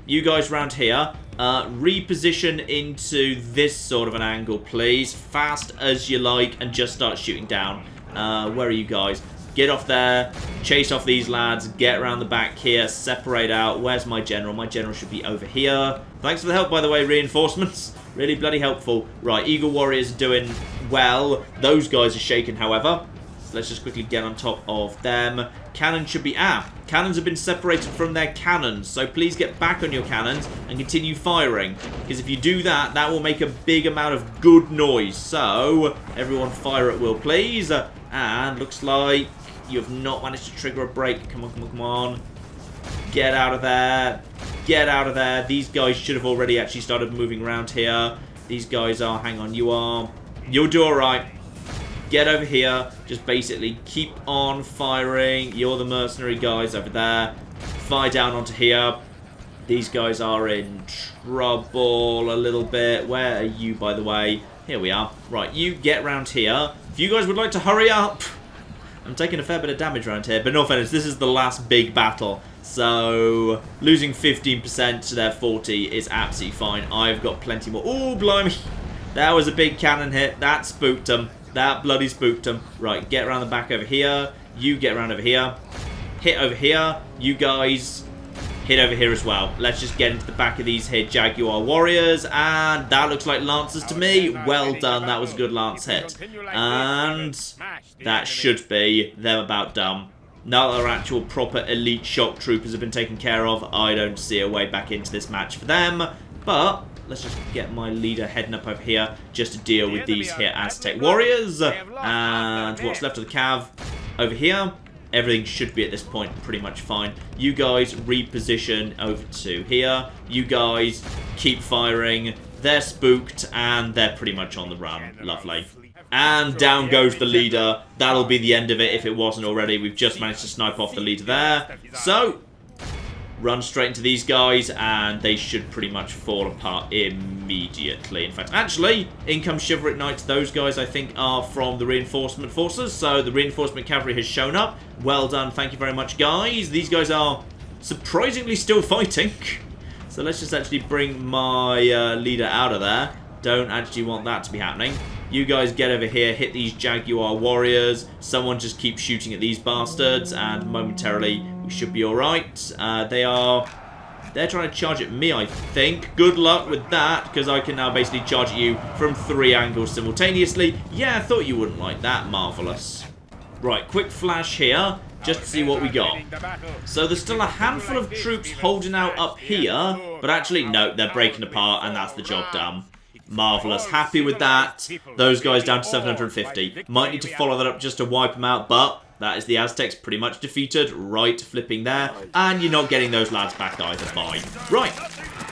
you guys around here... reposition into this sort of an angle, please. Fast as you like, and just start shooting down. Where are you guys? Get off there. Chase off these lads. Get around the back here. Separate out. Where's my general? My general should be over here. Thanks for the help, by the way, reinforcements. Really bloody helpful. Right, Eagle Warriors are doing well. Those guys are shaken, however. So let's just quickly get on top of them. Cannons should be... Cannons have been separated from their cannons, so please get back on your cannons and continue firing. Because if you do that, that will make a big amount of good noise. So, everyone fire at will, please. And looks like you have not managed to trigger a break. Come on, come on, come on. Get out of there. Get out of there. These guys should have already actually started moving around here. These guys are... Hang on, you are... You'll do alright. Get over here. Just basically keep on firing. You're the mercenary guys over there. Fire down onto here. These guys are in trouble a little bit. Where are you, by the way? Here we are. Right, you get round here. If you guys would like to hurry up, I'm taking a fair bit of damage around here. But in all fairness, this is the last big battle. So, losing 15% to their 40 is absolutely fine. I've got plenty more. Oh, blimey. That was a big cannon hit. That spooked them. That bloody spooked them. Right, get around the back over here. You get around over here. Hit over here. You guys hit over here as well. Let's just get into the back of these here Jaguar warriors. And that looks like lancers to me. Well done. That was a good lance hit. And that should be them about done. Now that our actual proper elite shock troopers have been taken care of, I don't see a way back into this match for them. But let's just get my leader heading up over here just to deal with these here Aztec warriors. And what's left of the cav over here. Everything should be at this point pretty much fine. You guys reposition over to here. You guys keep firing. They're spooked and they're pretty much on the run. Lovely. And down goes the leader. That'll be the end of it if it wasn't already. We've just managed to snipe off the leader there. So, run straight into these guys and they should pretty much fall apart immediately. In fact, actually, in comes Chivalric Knights. Those guys, I think, are from the reinforcement forces. So, the reinforcement cavalry has shown up. Well done. Thank you very much, guys. These guys are surprisingly still fighting. So, let's just actually bring my leader out of there. Don't actually want that to be happening. You guys get over here, hit these Jaguar warriors. Someone just keep shooting at these bastards, and momentarily we should be alright. They're trying to charge at me, I think. Good luck with that, because I can now basically charge at you from 3 angles simultaneously. Yeah, I thought you wouldn't like that. Marvellous. Right, quick flash here, just to see what we got. So there's still a handful of troops holding out up here, but actually, no, they're breaking apart, and that's the job done. Marvellous. Happy with that. Those guys down to 750. Might need to follow that up just to wipe them out, but that is the Aztecs pretty much defeated. Right, flipping there. And you're not getting those lads back either. Bye. Right.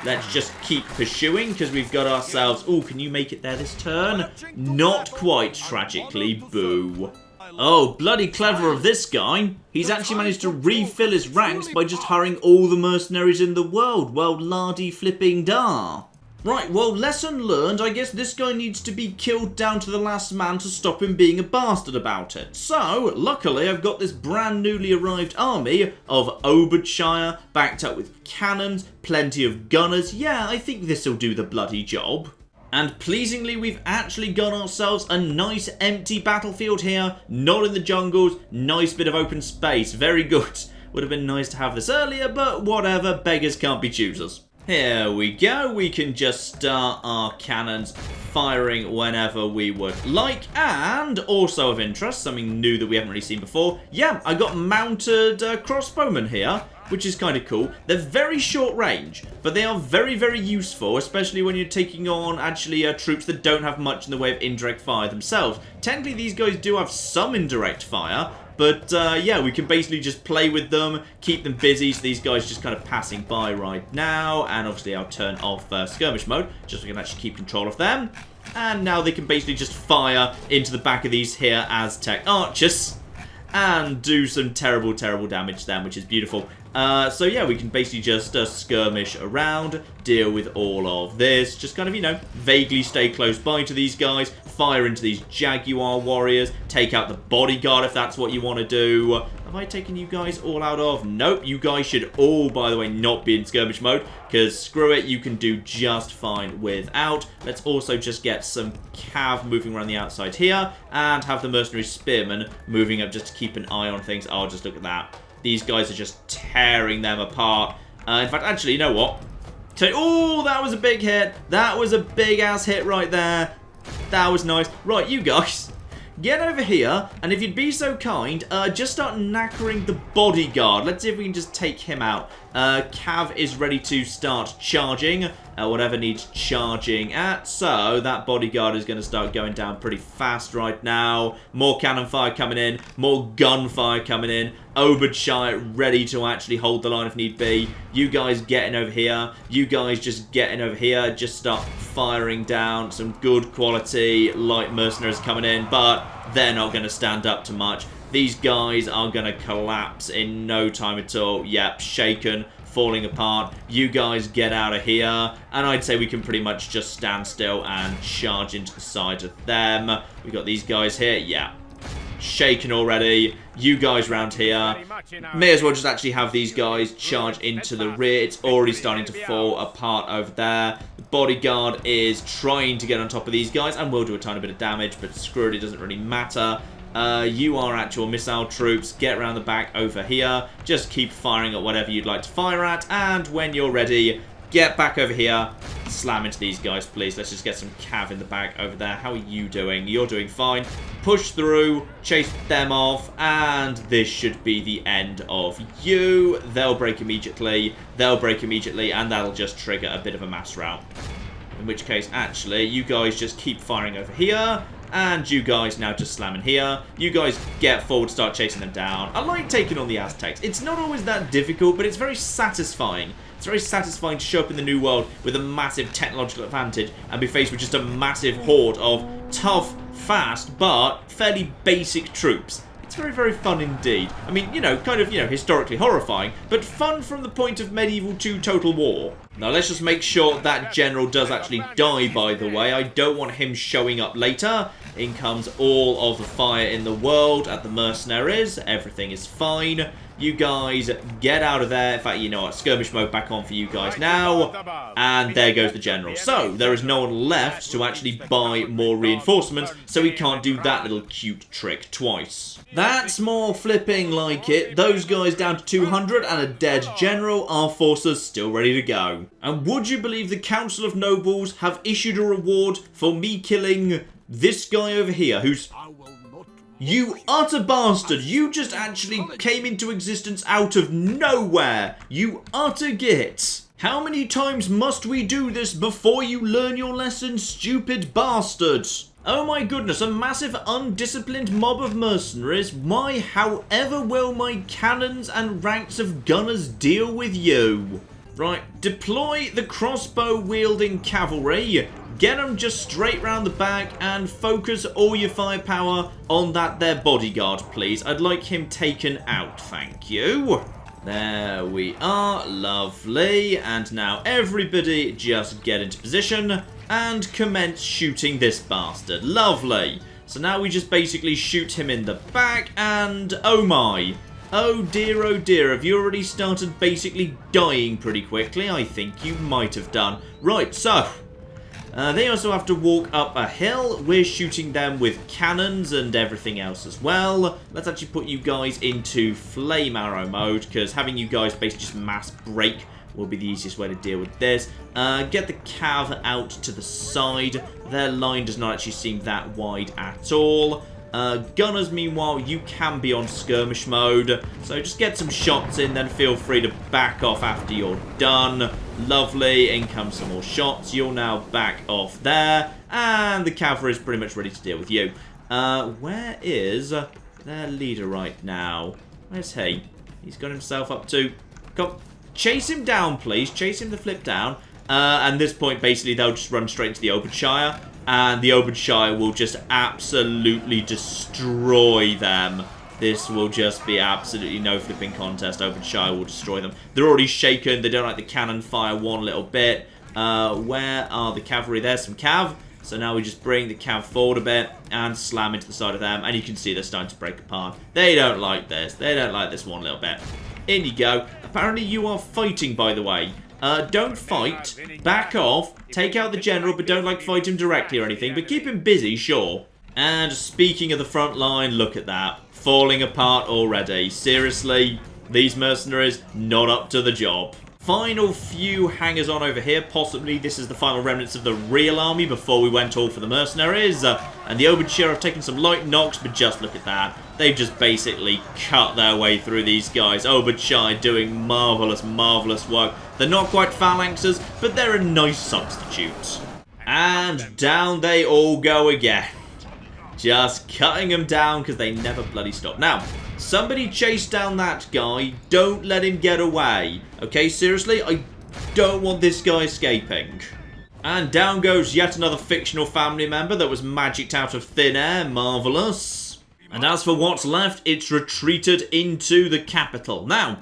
Let's just keep pursuing, because we've got ourselves... Oh, can you make it there this turn? Not quite, tragically. Boo. Oh, bloody clever of this guy. He's actually managed to refill his ranks by just hiring all the mercenaries in the world. Well, lardy flipping da. Right, well, lesson learned. I guess this guy needs to be killed down to the last man to stop him being a bastard about it. So, luckily, I've got this brand newly arrived army of Oberdshire, backed up with cannons, plenty of gunners. Yeah, I think this'll do the bloody job. And pleasingly, we've actually got ourselves a nice empty battlefield here. Not in the jungles. Nice bit of open space. Very good. Would have been nice to have this earlier, but whatever. Beggars can't be choosers. Here we go, we can just start our cannons firing whenever we would like. And also of interest, something new that we haven't really seen before. Yeah, I got mounted crossbowmen here, which is kind of cool. They're very short range, but they are very, very useful, especially when you're taking on actually troops that don't have much in the way of indirect fire themselves. Technically, these guys do have some indirect fire, but, yeah, we can basically just play with them, keep them busy, so these guys just kind of passing by right now. And obviously I'll turn off skirmish mode, just so we can actually keep control of them. And now they can basically just fire into the back of these here Aztec archers and do some terrible, terrible damage to them, which is beautiful. So yeah, we can basically just skirmish around, deal with all of this, just kind of, you know, vaguely stay close by to these guys, fire into these Jaguar warriors, take out the bodyguard if that's what you want to do. Have I taken you guys all out of? Nope, you guys should all, by the way, not be in skirmish mode, because screw it, you can do just fine without. Let's also just get some cav moving around the outside here, and have the mercenary spearmen moving up just to keep an eye on things. Oh, just look at that. These guys are just tearing them apart. In fact, actually, you know what? Oh, that was a big hit. That was a big-ass hit right there. That was nice. Right, you guys, get over here, and if you'd be so kind, just start knackering the bodyguard. Let's see if we can just take him out. Cav is ready to start charging, whatever needs charging at. So that bodyguard is going to start going down pretty fast right now. More cannon fire coming in, more gunfire coming in. Oberdshire ready to actually hold the line if need be. You guys getting over here. You guys just getting over here. Just start firing down some good quality light mercenaries coming in, but they're not going to stand up to much. These guys are going to collapse in no time at all. Yep, shaken, falling apart. You guys get out of here, and I'd say we can pretty much just stand still and charge into the side of them. We got these guys here, yeah. Shaken already. You guys round here. May as well just actually have these guys charge into the rear. It's already starting to fall apart over there. The bodyguard is trying to get on top of these guys and will do a tiny bit of damage, but screw it, it doesn't really matter. You are actual missile troops. Get around the back over here. Just keep firing at whatever you'd like to fire at, and when you're ready, get back over here. Slam into these guys, please. Let's just get some cav in the back over there. How are you doing? You're doing fine. Push through, chase them off, and this should be the end of you. They'll break immediately. They'll break immediately, and that'll just trigger a bit of a mass rout. In which case, actually, you guys just keep firing over here. And you guys now just slam in here. You guys get forward, start chasing them down. I like taking on the Aztecs. It's not always that difficult, but it's very satisfying. It's very satisfying to show up in the New World with a massive technological advantage and be faced with just a massive horde of tough, fast, but fairly basic troops. It's very, very fun indeed. I mean, you know, kind of, you know, historically horrifying, but fun from the point of Medieval 2 Total War. Now, let's just make sure that general does actually die, by the way. I don't want him showing up later. In comes all of the fire in the world at the mercenaries. Everything is fine. You guys get out of there. In fact, you know what? Skirmish mode back on for you guys now. And there goes the general. So, there is no one left to actually buy more reinforcements, so he can't do that little cute trick twice. That's more flipping like it. Those guys down to 200 and a dead general. Our forces still ready to go. And would you believe the Council of Nobles have issued a reward for me killing this guy over here, who's... You utter bastard! You just actually came into existence out of nowhere! You utter git! How many times must we do this before you learn your lesson, stupid bastard? Oh my goodness, a massive undisciplined mob of mercenaries. Why, however will my cannons and ranks of gunners deal with you? Right, deploy the crossbow-wielding cavalry. Get them just straight round the back and focus all your firepower on that there bodyguard, please. I'd like him taken out, thank you. There we are, lovely. And now everybody just get into position and commence shooting this bastard. Lovely. So now we just basically shoot him in the back and oh my. Oh dear, have you already started basically dying pretty quickly? I think you might have done. Right, so... they also have to walk up a hill. We're shooting them with cannons and everything else as well. Let's actually put you guys into flame arrow mode, because having you guys basically just mass break will be the easiest way to deal with this. Get the cav out to the side. Their line does not actually seem that wide at all. Gunners, meanwhile, you can be on skirmish mode. So just get some shots in, then feel free to back off after you're done. Lovely. In come some more shots. You'll now back off there. And the cavalry is pretty much ready to deal with you. Where is their leader right now? Where's he? He's got himself up to... Come, chase him down, please. Chase him the flip down. And at this point, basically, they'll just run straight into the open shire. And the open shire will just absolutely destroy them. This will just be absolutely no flipping contest. Open shire will destroy them. They're already shaken. They don't like the cannon fire one little bit. Where are the cavalry? There's some cav. So now we just bring the cav forward a bit and slam into the side of them. And you can see they're starting to break apart. They don't like this. They don't like this one little bit. In you go. Apparently you are fighting, by the way. Don't fight, back off, take out the general, but don't, like, fight him directly or anything, but keep him busy, sure. And speaking of the front line, look at that. Falling apart already. Seriously, these mercenaries, not up to the job. Final few hangers-on over here. Possibly this is the final remnants of the real army before we went all for the mercenaries. And the Overture have taken some light knocks, but just look at that. They've just basically cut their way through these guys. Overture doing marvellous, marvellous work. They're not quite phalanxes, but they're a nice substitute. And down they all go again. Just cutting them down because they never bloody stop. Now, somebody chase down that guy. Don't let him get away. Okay, seriously, I don't want this guy escaping. And down goes yet another fictional family member that was magicked out of thin air. Marvellous. And as for what's left, it's retreated into the capital. Now,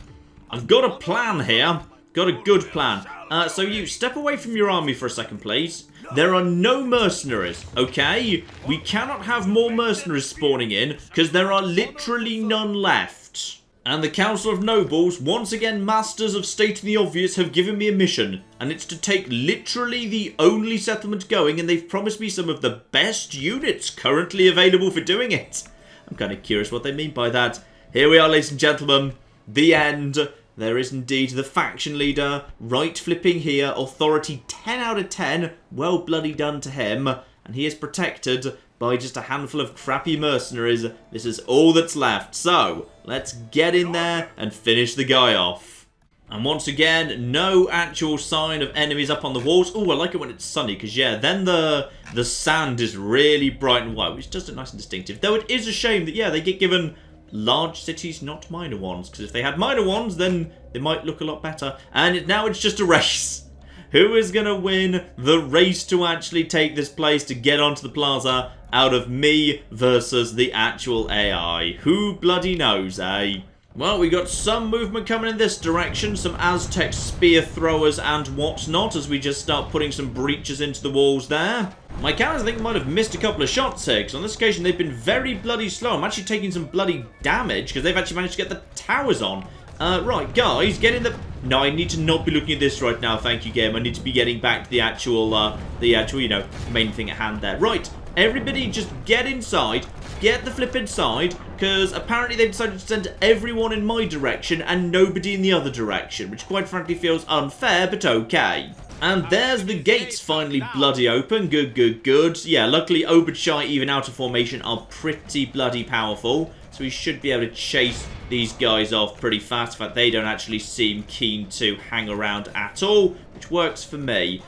I've got a plan here. Got a good plan. So you, step away from your army for a second, please. There are no mercenaries, okay? We cannot have more mercenaries spawning in, because there are literally none left. And the Council of Nobles, once again masters of stating the obvious, have given me a mission. And it's to take literally the only settlement going, and they've promised me some of the best units currently available for doing it. I'm kind of curious what they mean by that. Here we are, ladies and gentlemen. The end. There is indeed the faction leader, right flipping here, authority 10 out of 10, well bloody done to him, and he is protected by just a handful of crappy mercenaries. This is all that's left, so let's get in there and finish the guy off. And once again, no actual sign of enemies up on the walls. Oh, I like it when it's sunny, because yeah, then the sand is really bright and white, which does look nice and distinctive, though it is a shame that, yeah, they get given large cities, not minor ones, because if they had minor ones, then they might look a lot better. And now it's just a race. Who is going to win the race to actually take this place, to get onto the plaza, out of me versus the actual AI? Who bloody knows, eh? Well, we got some movement coming in this direction, some Aztec spear throwers and whatnot, as we just start putting some breaches into the walls there. My cannons, I think, might have missed a couple of shots here, because on this occasion they've been very bloody slow. I'm actually taking some bloody damage, because they've actually managed to get the towers on. Right, guys, get in the... No, I need to not be looking at this right now, thank you, game. I need to be getting back to the actual, you know, main thing at hand there. Right, everybody just get inside. Get the flip inside, because apparently they've decided to send everyone in my direction and nobody in the other direction, which quite frankly feels unfair, but okay. And there's the gates finally bloody open. Good, good, good. Yeah, luckily Obadshai, even out of formation, are pretty bloody powerful, so we should be able to chase these guys off pretty fast. In fact, they don't actually seem keen to hang around at all, which works for me.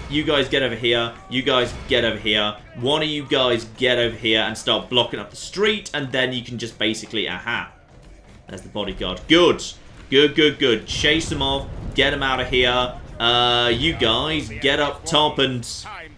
You guys get over here. You guys get over here. One of you guys get over here and start blocking up the street, and then you can just basically, aha. There's the bodyguard. Good. Good, good, good. Chase them off. Get them out of here. You guys get up top and...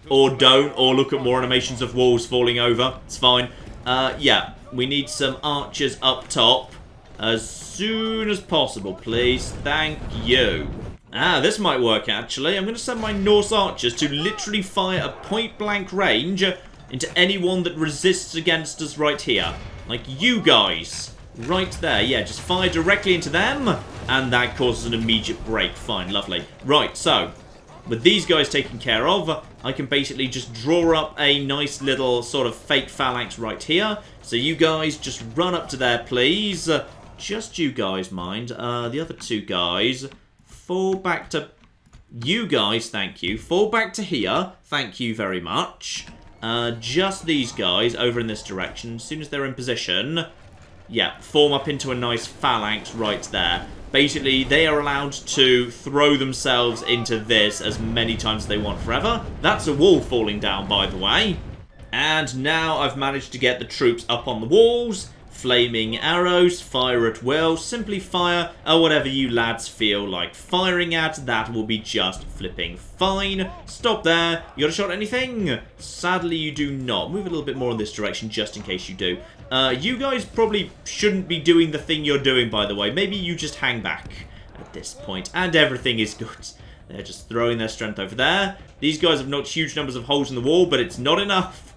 Or don't. Or look at more animations of walls falling over. It's fine. Yeah. We need some archers up top. As soon as possible, please. Thank you. Ah, this might work, actually. I'm going to send my Norse archers to literally fire a point-blank range into anyone that resists against us right here. Like you guys. Right there. Yeah, just fire directly into them. And that causes an immediate break. Fine, lovely. Right, so, with these guys taken care of, I can basically just draw up a nice little sort of fake phalanx right here. So you guys just run up to there, please. Just you guys, mind. The other two guys... Fall back to... You guys, thank you. Fall back to here. Thank you very much. Just these guys over in this direction. As soon as they're in position... Yeah, form up into a nice phalanx right there. Basically, they are allowed to throw themselves into this as many times as they want forever. That's a wall falling down, by the way. And now I've managed to get the troops up on the walls. Flaming arrows, fire at will, simply fire at whatever you lads feel like firing at. That will be just flipping fine. Stop there. You got a shot at anything? Sadly, you do not. Move a little bit more in this direction just in case you do. You guys probably shouldn't be doing the thing you're doing, by the way. Maybe you just hang back at this point, and everything is good. They're just throwing their strength over there. These guys have knocked huge numbers of holes in the wall, but it's not enough.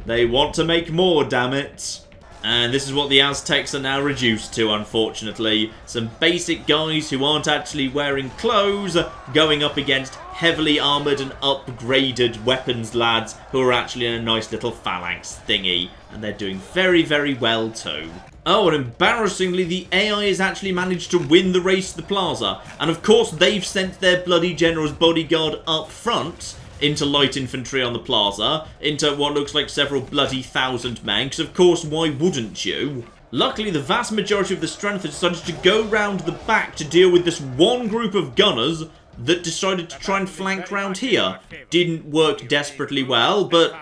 They want to make more, damn it. And this is what the Aztecs are now reduced to, unfortunately. Some basic guys who aren't actually wearing clothes going up against heavily armoured and upgraded weapons lads who are actually in a nice little phalanx thingy. And they're doing very, very well too. Oh, and embarrassingly, the AI has actually managed to win the race to the plaza. And of course, they've sent their bloody general's bodyguard up front into light infantry on the plaza, into what looks like several bloody 1,000 men, because of course, why wouldn't you? Luckily, the vast majority of the strength has decided to go round the back to deal with this one group of gunners that decided to try and flank round here. Didn't work desperately well, but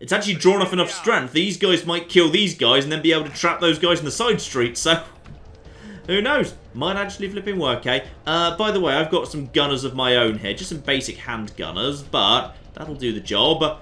it's actually drawn off enough strength. These guys might kill these guys and then be able to trap those guys in the side streets, so... Who knows? Might actually flipping work, eh? By the way, I've got some gunners of my own here. Just some basic hand gunners, but that'll do the job.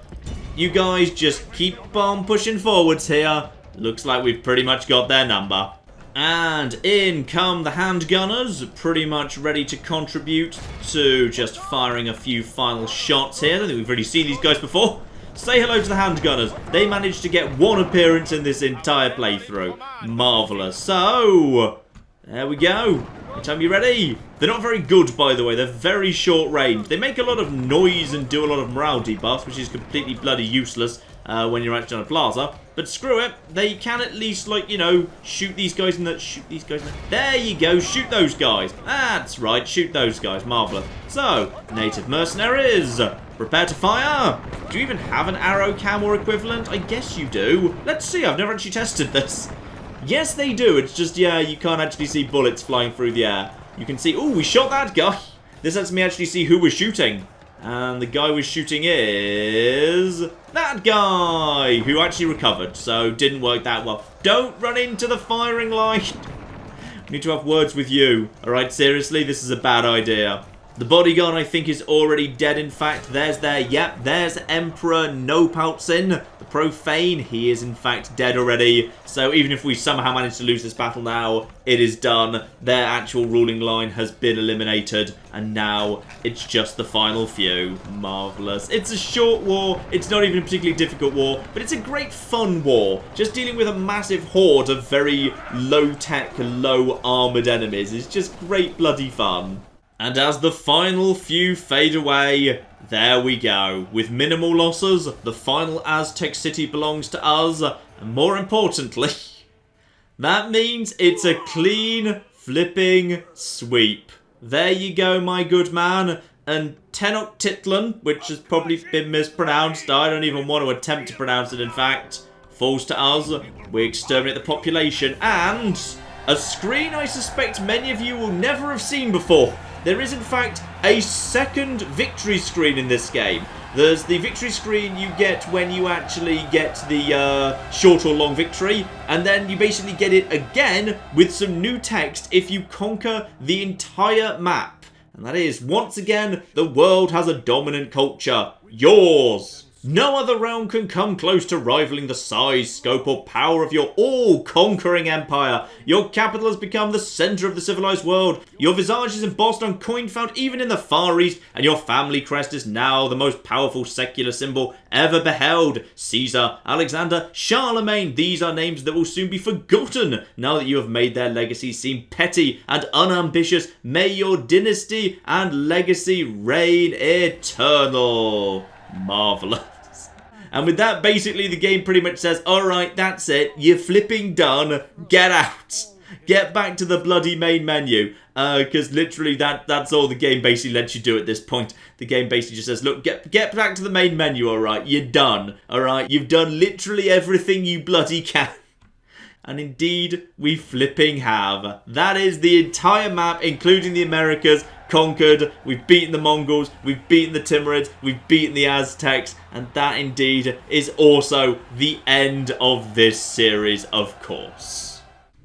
You guys just keep on pushing forwards here. Looks like we've pretty much got their number. And in come the handgunners, pretty much ready to contribute to just firing a few final shots here. I don't think we've really seen these guys before. Say hello to the handgunners. They managed to get one appearance in this entire playthrough. Marvellous. So, there we go. Anytime you're ready. They're not very good, by the way. They're very short range. They make a lot of noise and do a lot of morale debuffs, which is completely bloody useless when you're actually on a plaza. But screw it. They can at least, like, you know, shoot these guys in the... Shoot these guys in the... There you go. Shoot those guys. That's right. Shoot those guys. Marvellous. So, native mercenaries. Prepare to fire. Do you even have an arrow cam or equivalent? I guess you do. Let's see. I've never actually tested this. Yes, they do. It's just, yeah, you can't actually see bullets flying through the air. You can see... Oh, we shot that guy. This lets me actually see who we're shooting. And the guy we're shooting is... that guy! Who actually recovered, so didn't work that well. Don't run into the firing line! We need to have words with you. Alright, seriously, this is a bad idea. The bodyguard, I think, is already dead, in fact. Yep, there's Emperor Nopaltzin, the profane. He is, in fact, dead already. So even if we somehow manage to lose this battle now, it is done. Their actual ruling line has been eliminated. And now it's just the final few. Marvellous. It's a short war. It's not even a particularly difficult war. But it's a great fun war. Just dealing with a massive horde of very low-tech, low-armoured enemies is just great bloody fun. And as the final few fade away, there we go. With minimal losses, the final Aztec city belongs to us. And more importantly, that means it's a clean flipping sweep. There you go, my good man. And Tenochtitlan, which has probably been mispronounced, I don't even want to attempt to pronounce it in fact, falls to us. We exterminate the population. And a screen I suspect many of you will never have seen before. There is, in fact, a second victory screen in this game. There's the victory screen you get when you actually get the short or long victory, and then you basically get it again with some new text if you conquer the entire map. And that is, once again, the world has a dominant culture. Yours! No other realm can come close to rivaling the size, scope, or power of your all-conquering empire. Your capital has become the centre of the civilized world. Your visage is embossed on coin found even in the Far East, and your family crest is now the most powerful secular symbol ever beheld. Caesar, Alexander, Charlemagne, these are names that will soon be forgotten now that you have made their legacy seem petty and unambitious. May your dynasty and legacy reign eternal. Marvellous. And with that, basically, the game pretty much says, alright, that's it. You're flipping done. Get out. Get back to the bloody main menu. Because literally, that's all the game basically lets you do at this point. The game basically just says, look, get back to the main menu, alright? You're done. Alright? You've done literally everything you bloody can. And indeed, we flipping have. That is the entire map, including the Americas, conquered. We've beaten the Mongols, we've beaten the Timurids, we've beaten the Aztecs, and that indeed is also the end of this series, of course.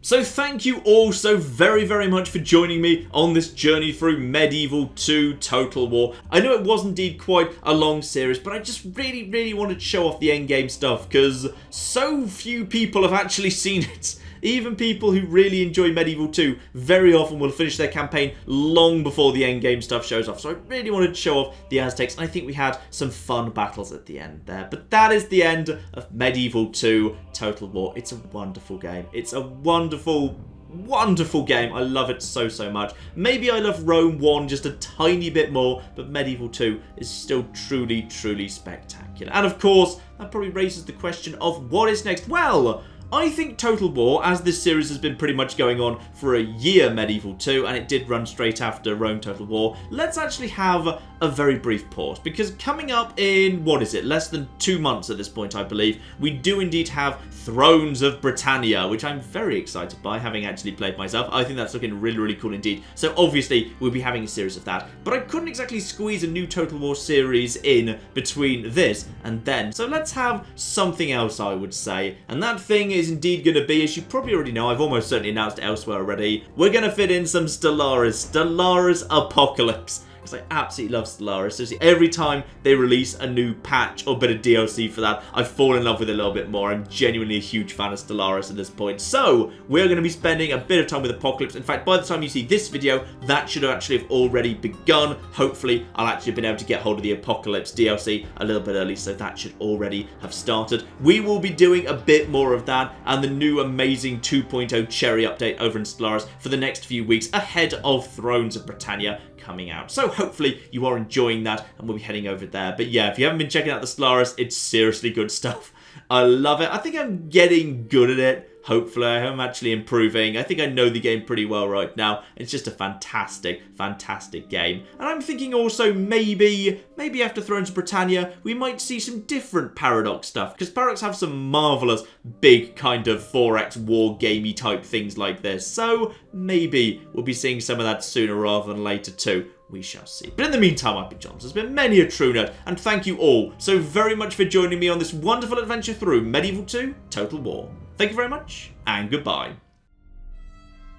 So thank you all so very, very much for joining me on this journey through Medieval 2 Total War. I know it was indeed quite a long series, but I just really, really wanted to show off the endgame stuff because so few people have actually seen it. Even people who really enjoy Medieval 2 very often will finish their campaign long before the endgame stuff shows off. So I really wanted to show off the Aztecs, and I think we had some fun battles at the end there. But that is the end of Medieval 2 Total War. It's a wonderful game. It's a wonderful, wonderful game. I love it so, so much. Maybe I love Rome 1 just a tiny bit more, but Medieval 2 is still truly, truly spectacular. And of course, that probably raises the question of what is next? Well, I think Total War, as this series has been pretty much going on for a year, Medieval 2, and it did run straight after Rome Total War, let's actually have a very brief pause, because coming up in, what is it, less than 2 months at this point, I believe, we do indeed have Thrones of Britannia, which I'm very excited by, having actually played myself. I think that's looking really, really cool indeed. So obviously, we'll be having a series of that, but I couldn't exactly squeeze a new Total War series in between this and then. So let's have something else, I would say, and that thing is indeed going to be, as you probably already know, I've almost certainly announced it elsewhere already, we're going to fit in some Stellaris Apocalypse. because I absolutely love Stellaris. Seriously, every time they release a new patch or bit of DLC for that, I fall in love with it a little bit more. I'm genuinely a huge fan of Stellaris at this point. So, we're going to be spending a bit of time with Apocalypse. In fact, by the time you see this video, that should actually have already begun. Hopefully, I'll actually have been able to get hold of the Apocalypse DLC a little bit early, so that should already have started. We will be doing a bit more of that and the new amazing 2.0 Cherry update over in Stellaris for the next few weeks ahead of Thrones of Britannia coming out. So hopefully you are enjoying that and we'll be heading over there. But yeah, if you haven't been checking out the Stellaris, it's seriously good stuff. I love it. I think I'm getting good at it. Hopefully, I'm actually improving. I think I know the game pretty well right now. It's just a fantastic, fantastic game. And I'm thinking also maybe after Thrones of Britannia, we might see some different Paradox stuff. Because Paradox have some marvellous, big kind of 4X war gamey type things like this. So maybe we'll be seeing some of that sooner rather than later too. We shall see. But in the meantime, I've been John. There's been many a true nerd, and thank you all so very much for joining me on this wonderful adventure through Medieval 2 Total War. Thank you very much, and goodbye.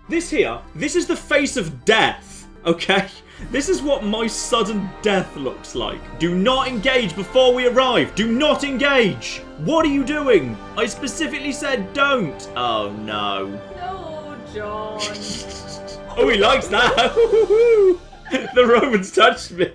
This is the face of death, okay? This is what my sudden death looks like. Do not engage before we arrive. Do not engage. What are you doing? I specifically said don't. Oh, no. No, John. Oh, he likes that. The Romans touched me.